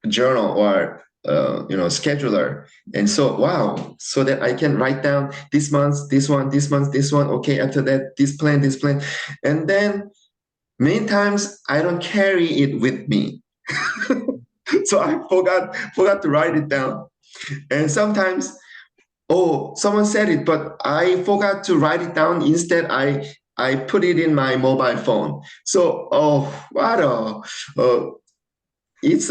journal or scheduler, and so wow, so that I can write down this month, this one, this month, this one. Okay, after that, this plan, and then many times I don't carry it with me, so I forgot to write it down, and sometimes, oh, someone said it, but I forgot to write it down. Instead, I put it in my mobile phone. So, oh, what it's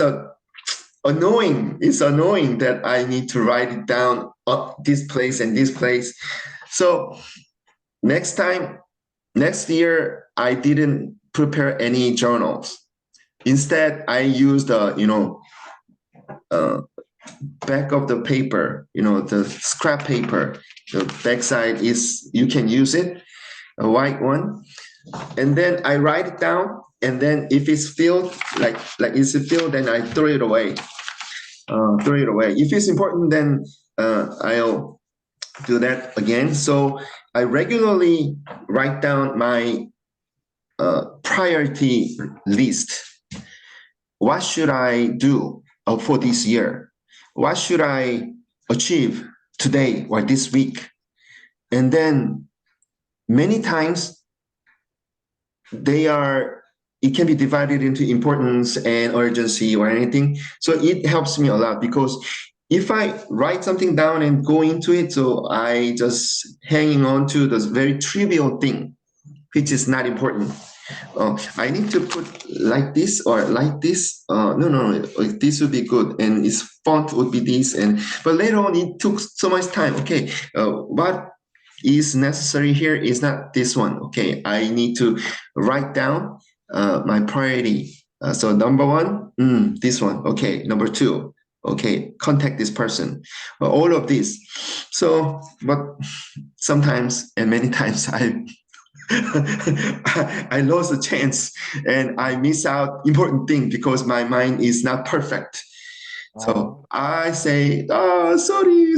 annoying. It's annoying that I need to write it down at this place and this place. So next year, I didn't prepare any journals. Instead, I used back of the paper, the scrap paper. The backside is, you can use it, a white one. And then I write it down. And then if it's filled, like it's filled, then I throw it away. If it's important, then I'll do that again. So I regularly write down my priority list. What should I do for this year? What should I achieve today or this week? And then many times it can be divided into importance and urgency or anything. So it helps me a lot, because if I write something down and go into it, so I just hanging on to this very trivial thing, which is not important. I need to put like this or like this. No, this would be good, and its font would be this. But later on, it took so much time. Okay, what is necessary here is not this one. Okay, I need to write down my priority. So number one, this one. Okay, number two. Okay, contact this person. All of this. So, but sometimes and many times I lost a chance and I miss out important thing because my mind is not perfect. So I say, oh, sorry,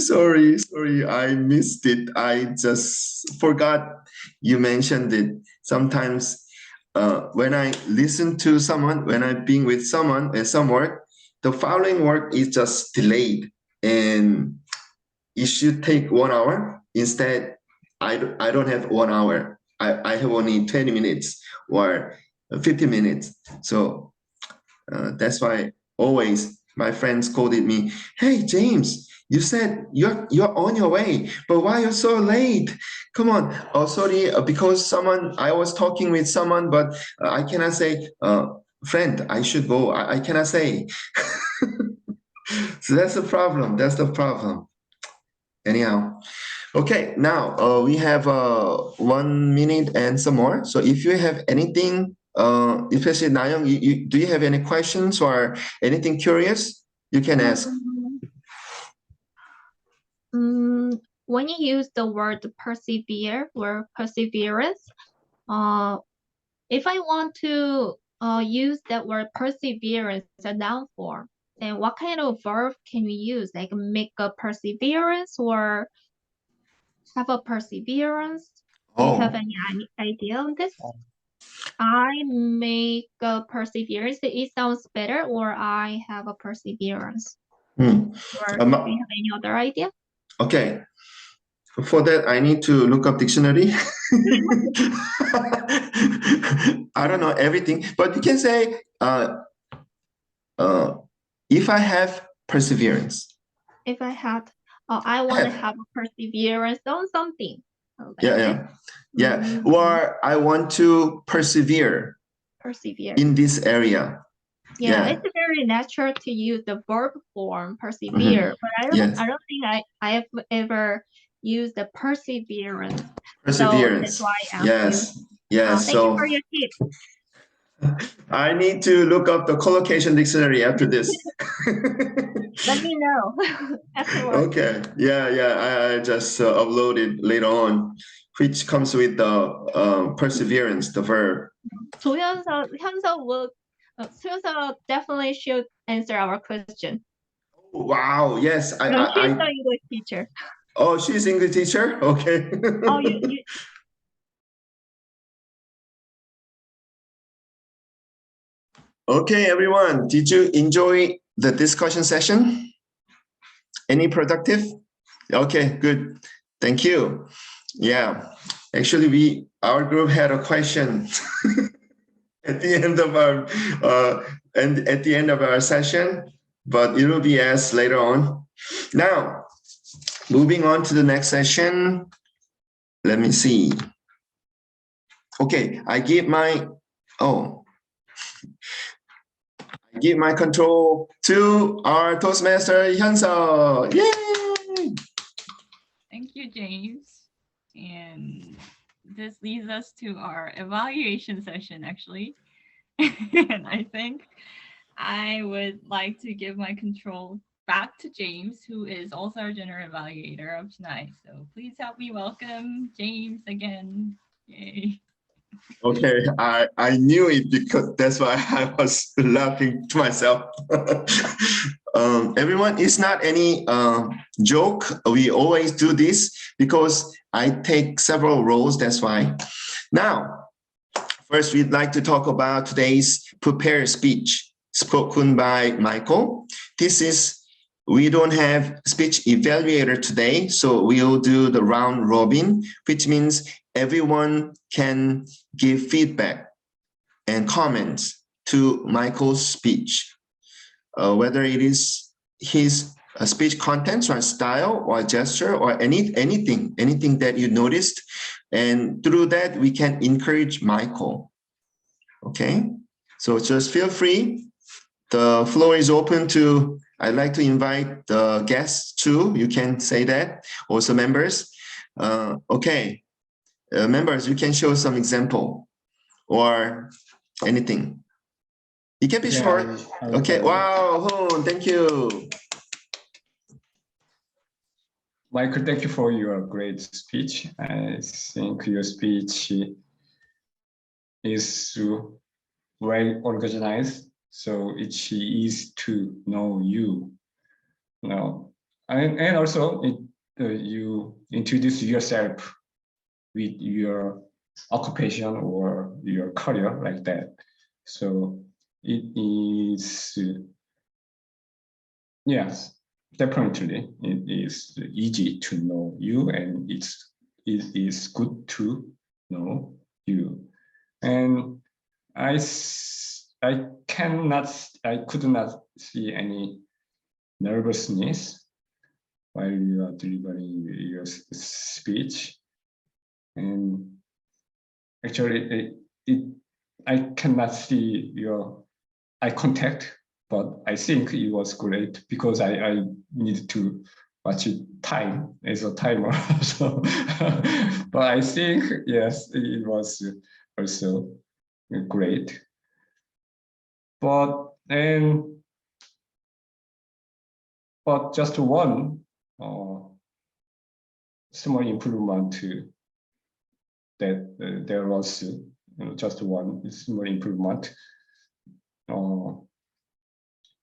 I missed it. I just forgot you mentioned it. Sometimes when I listen to someone, when I'm being with someone and some work, the following work is just delayed, and it should take 1 hour. Instead, I don't have 1 hour. I have only 20 minutes or 50 minutes. So that's why always my friends scolded me, "Hey, James, you said you're on your way, but why you're so late? Come on." Oh, sorry, because I was talking with someone, but I cannot say, friend, I should go. I cannot say. So that's the problem. That's the problem. Anyhow, okay. Now we have 1 minute and some more. So if you have anything, especially Nayang, do you have any questions or anything curious? You can ask. When you use the word persevere or perseverance, if I want to use that word perseverance as a noun form, then what kind of verb can we use? Like make a perseverance or have a perseverance? Do you have any idea on this? I make a perseverance. It sounds better, or I have a perseverance. Or do you have any other idea? Okay. For that, I need to look up dictionary. I don't know everything, but you can say, if I have perseverance. If I had, I want to have a perseverance on something. Yeah. Or I want to persevere in this area. Yeah, it's very natural to use the verb form persevere, but I don't think I have ever used the perseverance. So that's why I asked you. Yes. Thank you for your tip. I need to look up the collocation dictionary after this. Let me know afterwards. Okay. Yeah. I just upload it later on, which comes with the perseverance, the verb. Hyunso definitely should answer our question. Wow. Yes. She's the English teacher. Oh, she's English teacher? Okay. Oh, you Okay, everyone. Did you enjoy the discussion session? Any productive? Okay, good. Thank you. Yeah. Actually, our group had a question at the end of our session, but it will be asked later on. Now, moving on to the next session. Let me see. Okay, I give my control to our Toastmaster Hyunso. Yay! Thank you, James. And this leads us to our evaluation session, actually. And I think I would like to give my control back to James, who is also our general evaluator of tonight. So please help me welcome James again. Yay. Okay, I knew it because that's why I was laughing to myself. Everyone, it's not any joke. We always do this because I take several roles. That's why. Now, first, we'd like to talk about today's prepared speech spoken by Michael. We don't have speech evaluator today, so we'll do the round robin, which means everyone can give feedback and comments to Michael's speech, whether it is his speech contents or style or gesture or anything that you noticed. And through that, we can encourage Michael. Okay, so just feel free. The floor is open to, I'd like to invite the guests too. You can say that, also members. Okay, members, you can show some example or anything. It can be short. Okay, wow, thank you. Michael, thank you for your great speech. I think your speech is well organized, so it's easy to know you. Now, and also you introduce yourself with your occupation or your career like that. So it is, yes, definitely it is easy to know you, and it is good to know you. And I could not see any nervousness while you are delivering your speech. And actually, I cannot see your eye contact, but I think it was great because I need to watch it time as a timer. So, but I think, yes, it was also great. But just one small improvement that there was just one small improvement.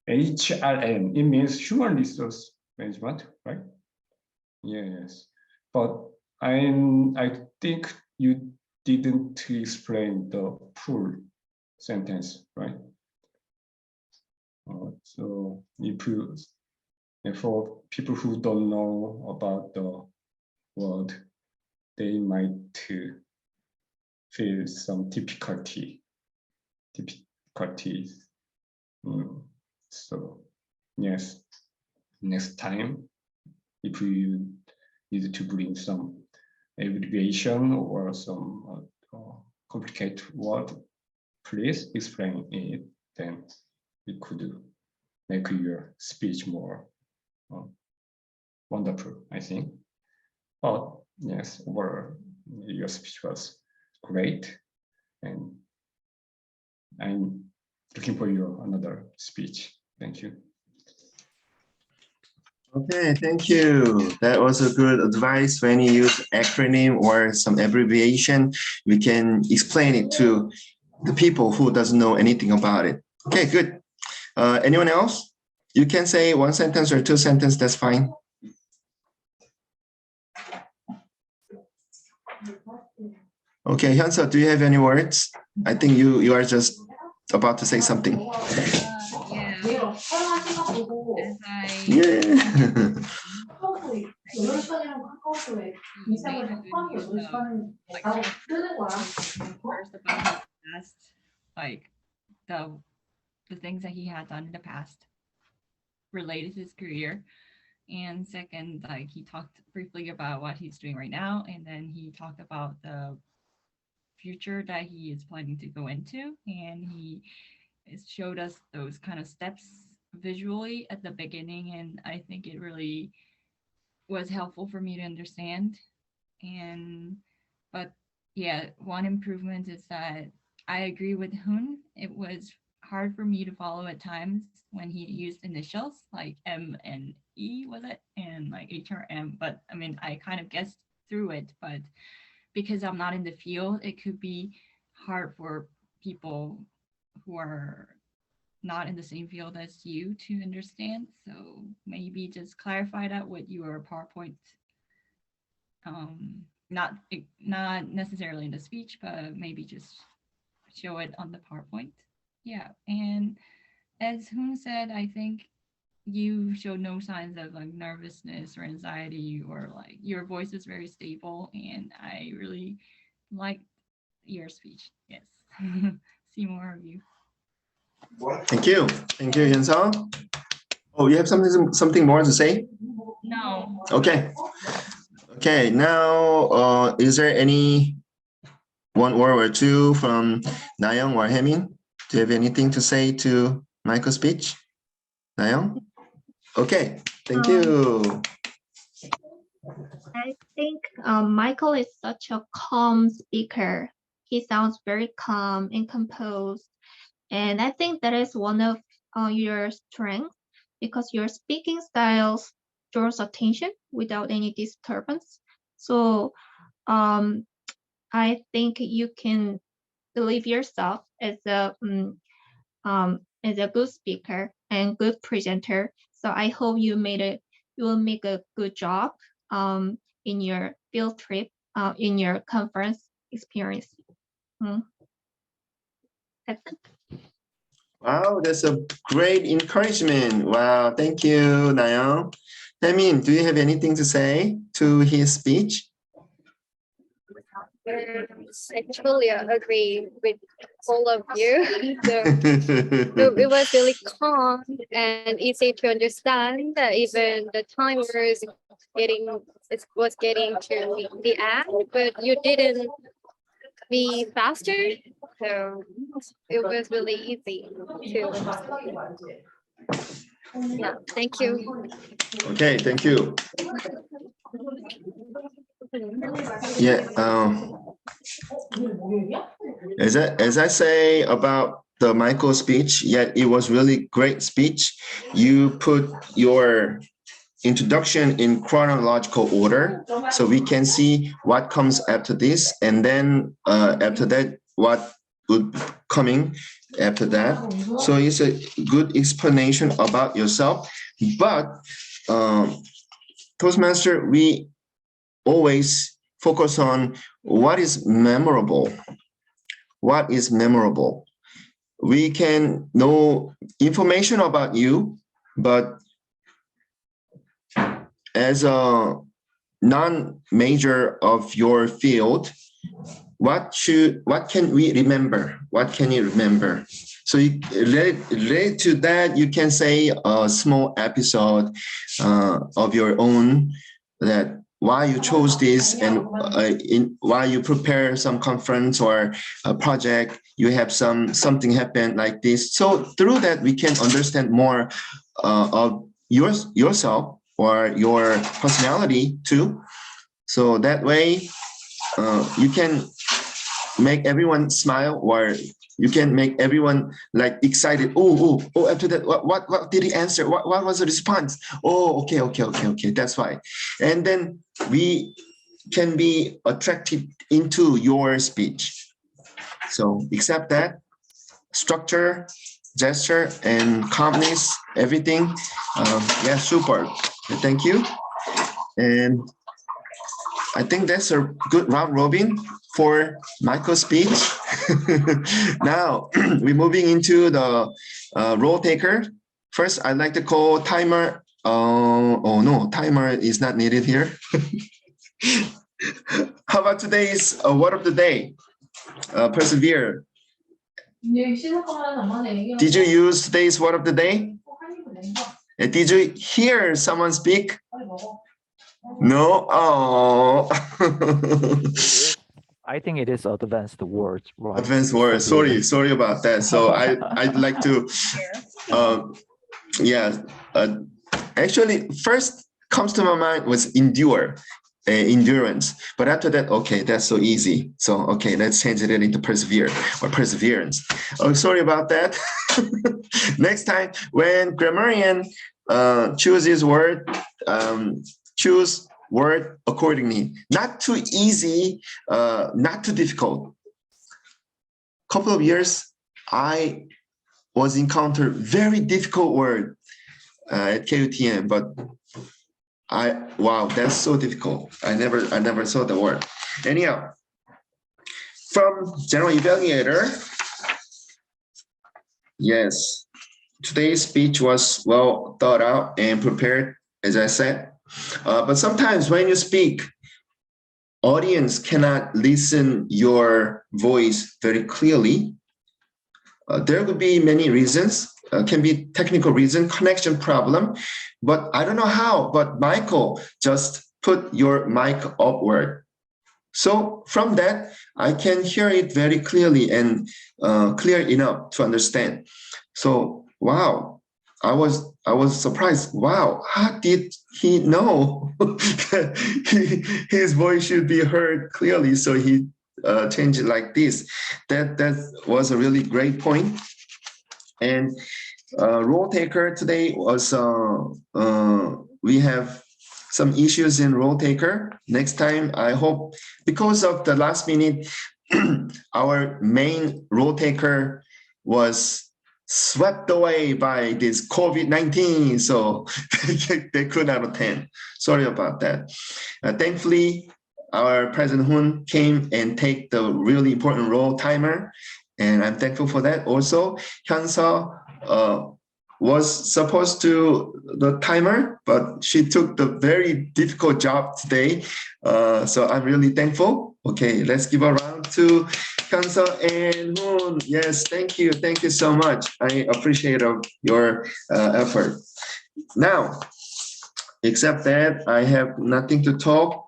HRM, it means human resource management, right? Yes, but I think you didn't explain the full sentence, right? So if for people who don't know about the word, they might feel some difficulties. So yes, next time, if you need to bring some abbreviation or some complicated word, please explain it. Then it could make your speech more wonderful, I think. But yes, overall, your speech was great, and I'm looking for your another speech. Thank you. Okay, thank you. That was a good advice. When you use acronym or some abbreviation, we can explain it to the people who doesn't know anything about it. Okay, good. Anyone else? You can say one sentence or two sentences, that's fine. Okay, Hyunso, do you have any words? I think you are just about to say something. Yeah. As I Yeah. he made a good use of like first about his past, like the things that he had done in the past related to his career. And second, like he talked briefly about what he's doing right now, and then he talked about the future that he is planning to go into, and he showed us those kind of steps visually at the beginning, and I think it really was helpful for me to understand. And but yeah, one improvement is that I agree with Hoon. It was hard for me to follow at times when he used initials like M and E, was it? And like HRM. But I mean, I kind of guessed through it, but because I'm not in the field, it could be hard for people who are not in the same field as you to understand. So maybe just clarify that with your PowerPoint. Not necessarily in the speech, but maybe just show it on the PowerPoint. Yeah, and as Hoon said, I think you showed no signs of like nervousness or anxiety, or like your voice is very stable, and I really liked your speech. Yes. See more of you. Thank you. Thank you, Hyunso. Oh, you have something more to say? No. Okay. Okay, now is there any one word or two from Nayoung or Hemin? Do you have anything to say to Michael's speech? Nayoung? Okay, thank you. I think Michael is such a calm speaker. He sounds very calm and composed. And I think that is one of your strengths, because your speaking styles draws attention without any disturbance. So I think you can believe yourself as a good speaker and good presenter. So I hope you will make a good job in your field trip, in your conference experience. That's it. Wow, that's a great encouragement. Wow, thank you, Nayeon. Haemin, do you have anything to say to his speech? I totally agree with all of you. So it was really calm and easy to understand. Even the timers getting it was getting to the end, but you didn't be faster. So it was really easy to understand. Yeah, thank you. Okay, thank you. Yeah, as I say about the Michael speech, yeah, it was really great speech. You put your introduction in chronological order, so we can see what comes after this, and then after that, what would coming after that. So it's a good explanation about yourself. But Toastmaster, we always focus on what is memorable. What is memorable? We can know information about you, but as a non-major of your field, what can we remember? What can you remember? So related to that, you can say a small episode of your own, that why you chose this, and why you prepare some conference or a project, you have something happen like this. So through that, we can understand more of yourself or your personality too. So that way, you can make everyone smile, or you can make everyone like excited. Oh, after that, what did he answer? What was the response? Oh, okay, that's why. And then we can be attracted into your speech. So accept that structure, gesture, and calmness, everything. Yeah, super. Thank you. And I think that's a good round robin for Michael's speech. Now we're moving into the role taker. First, I'd like to call timer. Oh no, timer is not needed here. How about today's word of the day? Persevere. Did you use today's word of the day? Did you hear someone speak? No. Oh. I think it is advanced words, right? Advanced words. Sorry about that. So I'd like to, yeah. Actually, first comes to my mind was endurance. But after that, okay, that's so easy. So okay, let's change it into persevere or perseverance. Oh, sorry about that. Next time when grammarian chooses word, choose word accordingly. Not too easy, not too difficult. Couple of years, I was encountered very difficult word at KUTM, but wow, that's so difficult. I never saw the word. Anyhow, from general evaluator, yes, today's speech was well thought out and prepared, as I said. But sometimes when you speak, audience cannot listen your voice very clearly. There could be many reasons. Can be technical reason, connection problem, but I don't know how. But Michael just put your mic upward. So from that, I can hear it very clearly and clear enough to understand. So wow, I was surprised. Wow, how did he know that his voice should be heard clearly? So he changed it like this. That was a really great point. And role taker today was we have some issues in role taker. Next time, I hope, because of the last minute, our main role taker was swept away by this COVID-19, so they could not attend. Sorry about that. Thankfully, our President Hun came and take the really important role, timer, And I'm thankful for that. Also, Hyunsa was supposed to the timer, but she took the very difficult job today. So I'm really thankful. Okay, let's give a round to Hyunsa and Moon. Yes, thank you. Thank you so much. I appreciate your effort. Now, except that I have nothing to talk.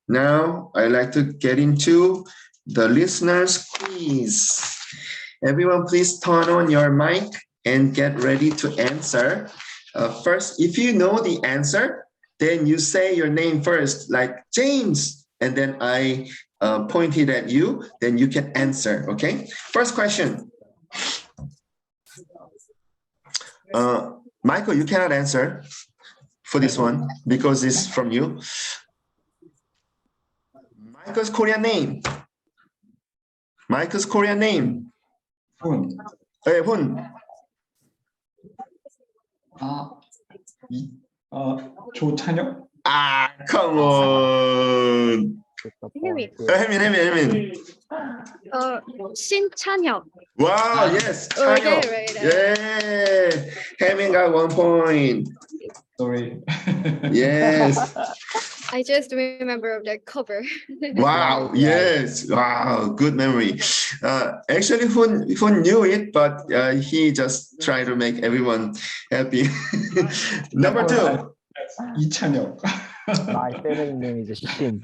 Now I like to get into the listeners quiz. Everyone, please turn on your mic and get ready to answer. First, if you know the answer, then you say your name first, like James, and then I pointed at you, then you can answer, okay? First question. Michael, you cannot answer for this one because it's from you. Michael's Korean name. Michael's Korean name. Hun. Hun. 조찬혁. Ah, come on. Haemin. 신찬혁. Wow, yes. Okay, Chanyeok. right. Yeah. Haemin got 1 point. Sorry. Yes. I just remember of the cover. Wow. Yes. Wow. Good memory. Actually, Hun knew it, but he just tried to make everyone happy. Number 2. 이찬혁. My family name is Shin.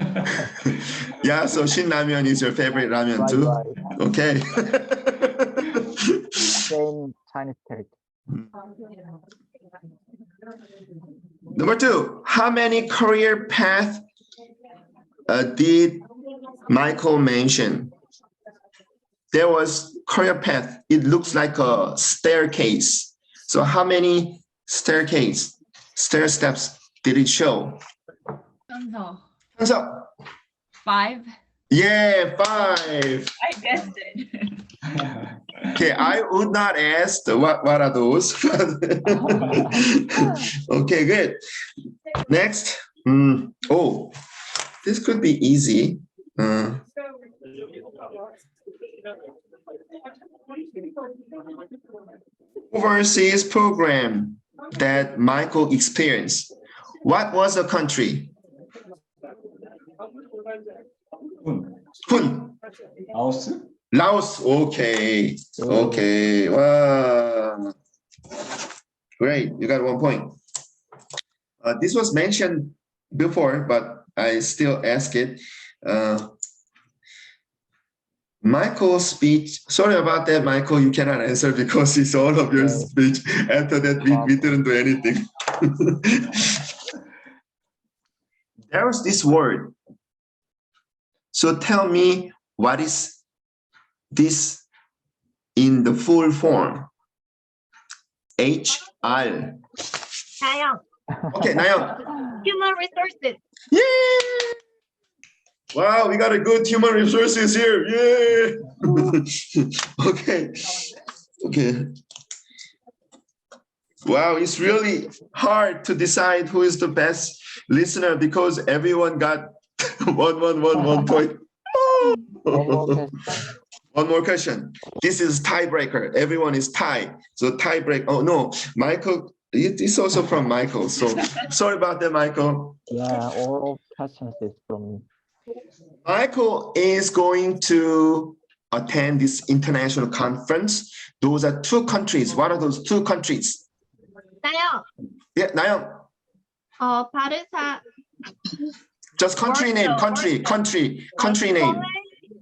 Yeah, so Shin Ramyeon is your favorite ramen Right, too? right. Okay. Same Chinese character. Number 2, how many career paths did Michael mention? There was career path. It looks like a staircase. So how many stair steps did it show? Hyunsa, 5. Yeah, 5. I guessed it. Okay, I would not ask what are those. Okay, good. Next. Oh, this could be easy. Overseas program that Michael experienced. What was the country? Hun. 라오스. Laos. Okay. Okay. Wow. Great. You got 1 point. This was mentioned before, but I still ask it. Michael's speech. Sorry about that, Michael. You cannot answer because it's all of your speech. After that, we didn't do anything. There was this word. So tell me, what is this in the full form? HR. Nayeon, Okay, Nayeon. human resources. Yeah. Wow, we got a good human resources here. Yeah. Okay. Okay. Wow, it's really hard to decide who is the best listener because everyone got 1 point. One more question. This is tiebreaker. Everyone is tied. So tiebreak. Oh no, Michael. It's also from Michael. So sorry about that, Michael. Yeah, all questions is from me. Michael is going to attend this international conference. Those are 2 countries. What are those 2 countries? Nayeon, Yeah, Nayeon. Paris, Just country name. Country name. Poland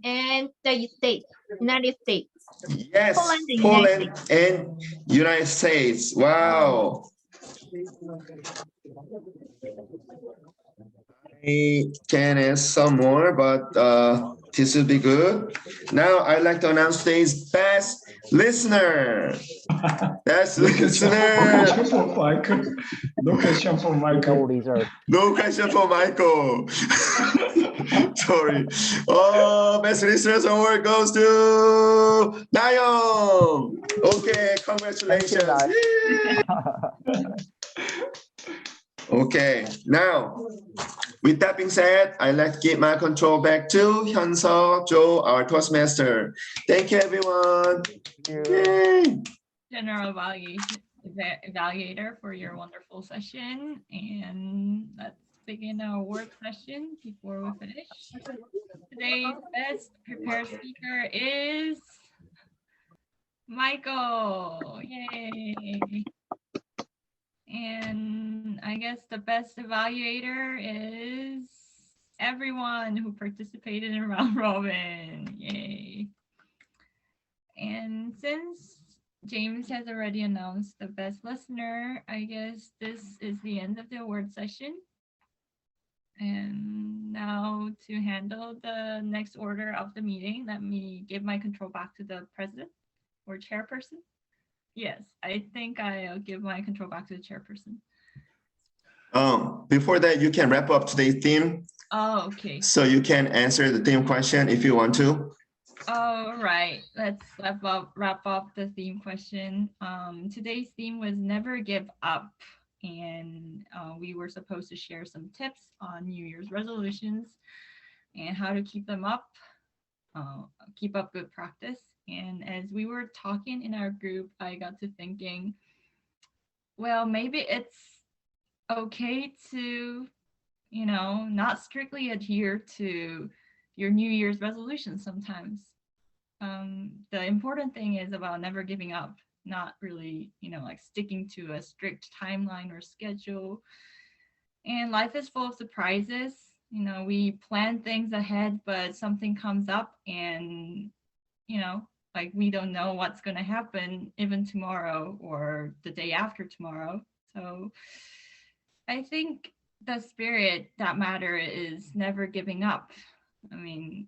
and the States, United States. Yes, Poland and United States. Wow. I can ask some more, but this will be good. Now I'd like to announce today's best listener. Best listener. No question for Michael. No reserve. No question for Michael. Sorry. Oh, best listeners award goes to Nayeon. Okay, congratulations. Yay. Okay, now With that being said, I'd like to give my control back to Hyun-seo Jo, our Toastmaster. Thank you, everyone. Yay. General evaluator for your wonderful session. And let's begin our work session before we finish. Today's best prepared speaker is Michael. Yay. And I guess the best evaluator is everyone who participated in round robin. Yay. And since James has already announced the best listener, I guess this is the end of the award session. And now to handle the next order of the meeting, let me give my control back to the president or chairperson. Yes, I think I'll give my control back to the chairperson. Before that, you can wrap up today's theme. Oh, okay. So you can answer the theme question if you want to. All right, let's wrap up the theme question. Today's theme was never give up. And we were supposed to share some tips on New Year's resolutions and how to keep them up, keep up good practice. And as we were talking in our group, I got to thinking, well, maybe it's okay to, not strictly adhere to your New Year's resolutions sometimes. The important thing is about never giving up. Not really, like sticking to a strict timeline or schedule. And life is full of surprises. We plan things ahead, but something comes up and, like we don't know what's going to happen even tomorrow or the day after tomorrow. So I think the spirit that matter is never giving up.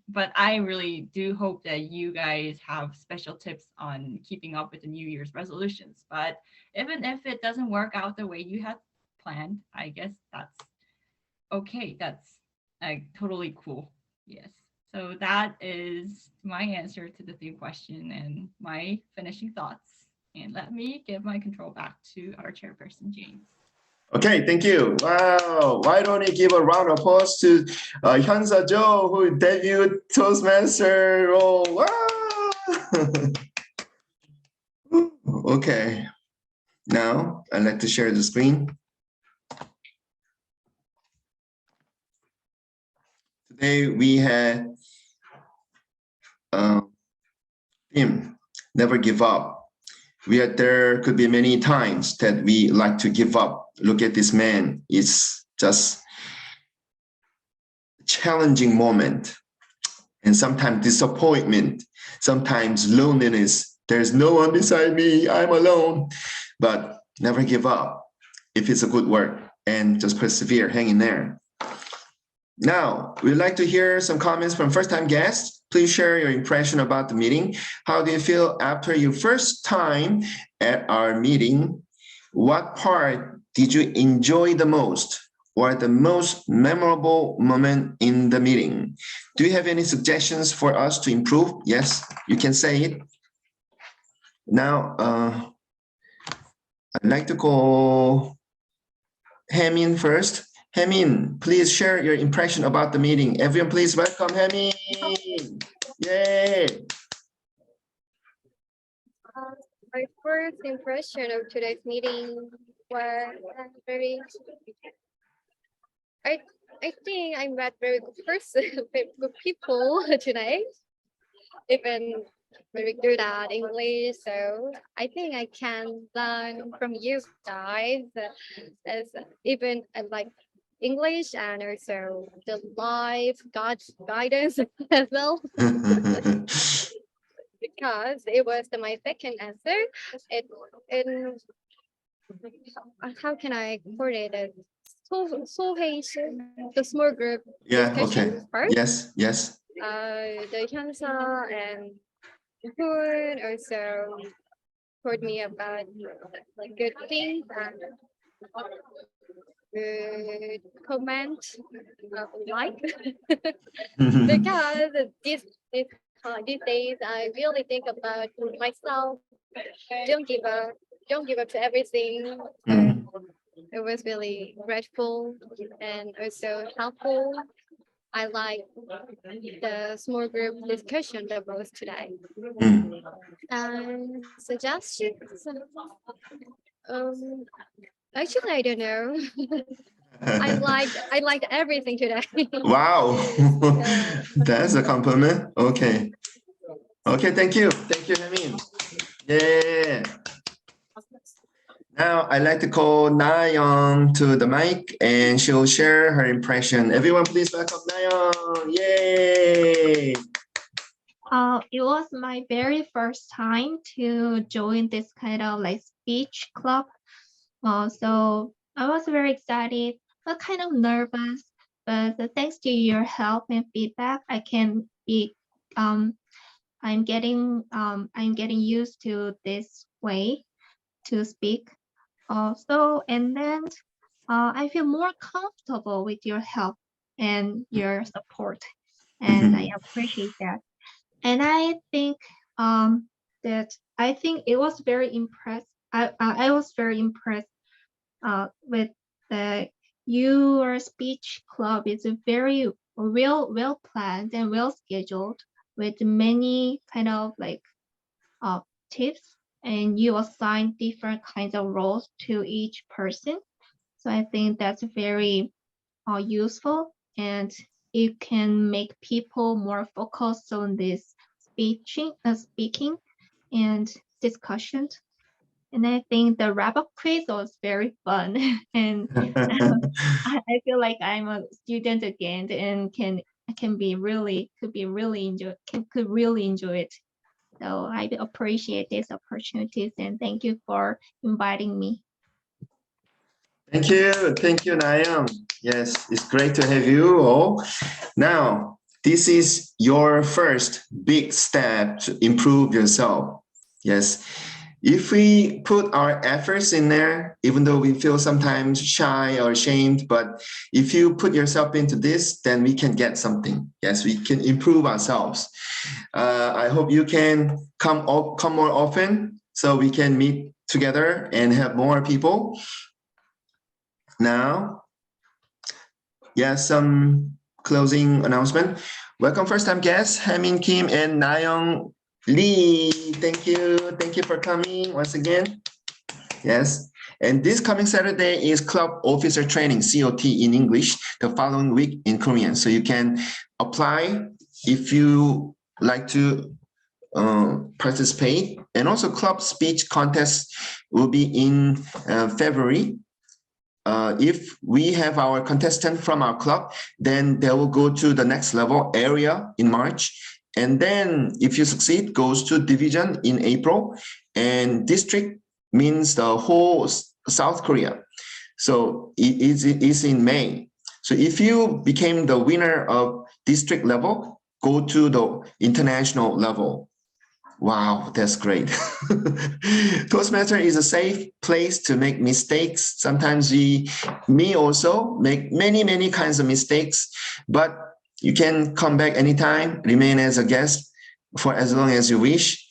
But I really do hope that you guys have special tips on keeping up with the New Year's resolutions. But even if it doesn't work out the way you had planned, I guess that's okay. That's totally cool. Yes. So that is my answer to the theme question and my finishing thoughts. And let me give my control back to our chairperson, James. Okay, thank you. Wow. Why don't you give a round of applause to Hyun-seo Jo, who debuted Toastmaster. Oh, wow. Okay. Now, I'd like to share the screen. Today, we had theme, never give up. There could be many times that we like to give up. Look at this man. It's just a challenging moment. And sometimes disappointment, sometimes loneliness. There's no one beside me. I'm alone. But never give up if it's a good work and just persevere, hang in there. Now, we'd like to hear some comments from first-time guests. Please share your impression about the meeting. How do you feel after your first time at our meeting? What part did you enjoy the most or the most memorable moment in the meeting? Do you have any suggestions for us to improve? Yes, you can say it. Now, I'd like to call Haemin first. Haemin, please share your impression about the meeting. Everyone, please welcome Haemin. Yay! My first impression of today's meeting was very. I think I met very good person, very good people today. Even very good at English, so I think I can learn from you guys as even like English and also the life God's guidance as well. Because it was my second answer. In how can I put it? So the small group Yeah, discussion okay. part. Yes, yes. The Hyunsa and Hoon also told me about like good things and good comment like because these days I really think about myself. Don't give up to everything. Mhm. it was really grateful and also helpful. I like the small group discussion the most today. Mm. And suggestions. Um, Actually, I don't know. I liked everything today. Wow, Yeah. that's a compliment. Okay. Okay, thank you. Thank you, Hamin. Yeah. Now I'd like to call Nayeon to the mic and she'll share her impression. Everyone, please welcome Nayeon. Yay! It was my very first time to join this kind of like speech club. So I was very excited, but kind of nervous. But thanks to your help and feedback, I can be I'm getting used to this way to speak. And then I feel more comfortable with your help and your support, and I appreciate that. And I think it was very impressed. I was very impressed with the your speech club. It's a very well planned and well scheduled with many kind of like tips, and you assign different kinds of roles to each person. So I think that's very useful, and it can make people more focused on this speaking and discussions. And I think the wrap-up quiz was very fun, and I feel like I'm a student again, and could really enjoy it. So I appreciate these opportunities, and thank you for inviting me. Thank you, Nayeon. Yes, it's great to have you all. Now, this is your first big step to improve yourself. Yes, if we put our efforts in there, even though we feel sometimes shy or ashamed, but if you put yourself into this, then we can get something. Yes, we can improve ourselves. I hope you can come more often so we can meet together and have more people. Now, yes, some closing announcement. Welcome first-time guests, Hamin Kim and Nayeon Lee. Thank you for coming once again. Yes, and this coming Saturday is Club Officer Training, COT in English, the following week in Korean. So you can apply if you like to participate. And also Club Speech Contest will be in February. If we have our contestant from our club, then they will go to the next level area in March. And then if you succeed, goes to division in April, and district means the whole South Korea. So it is in May. So if you became the winner of district level, go to the international level. Wow, that's great. Toastmaster is a safe place to make mistakes. Sometimes me also make many kinds of mistakes, but you can come back anytime, remain as a guest for as long as you wish.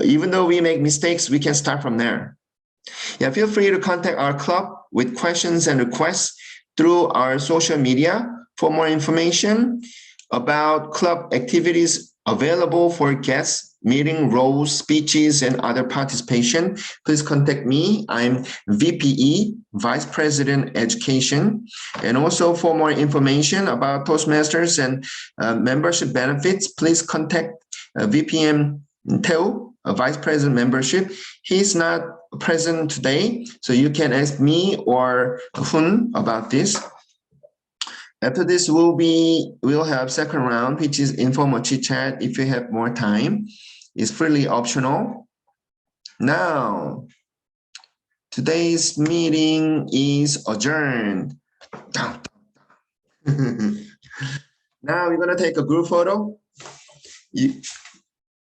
Even though we make mistakes, we can start from there. Yeah, feel free to contact our club with questions and requests through our social media. For more information about club activities available for guests, meeting roles, speeches, and other participation, please contact me. I'm VPE, Vice President Education. And also for more information about Toastmasters and membership benefits, please contact VPM Teo, Vice President Membership. He's not present today, so you can ask me or Hun about this. After this, we'll have second round, which is informal chit chat. If you have more time, it's freely optional. Now, today's meeting is adjourned. Now we're gonna take a group photo.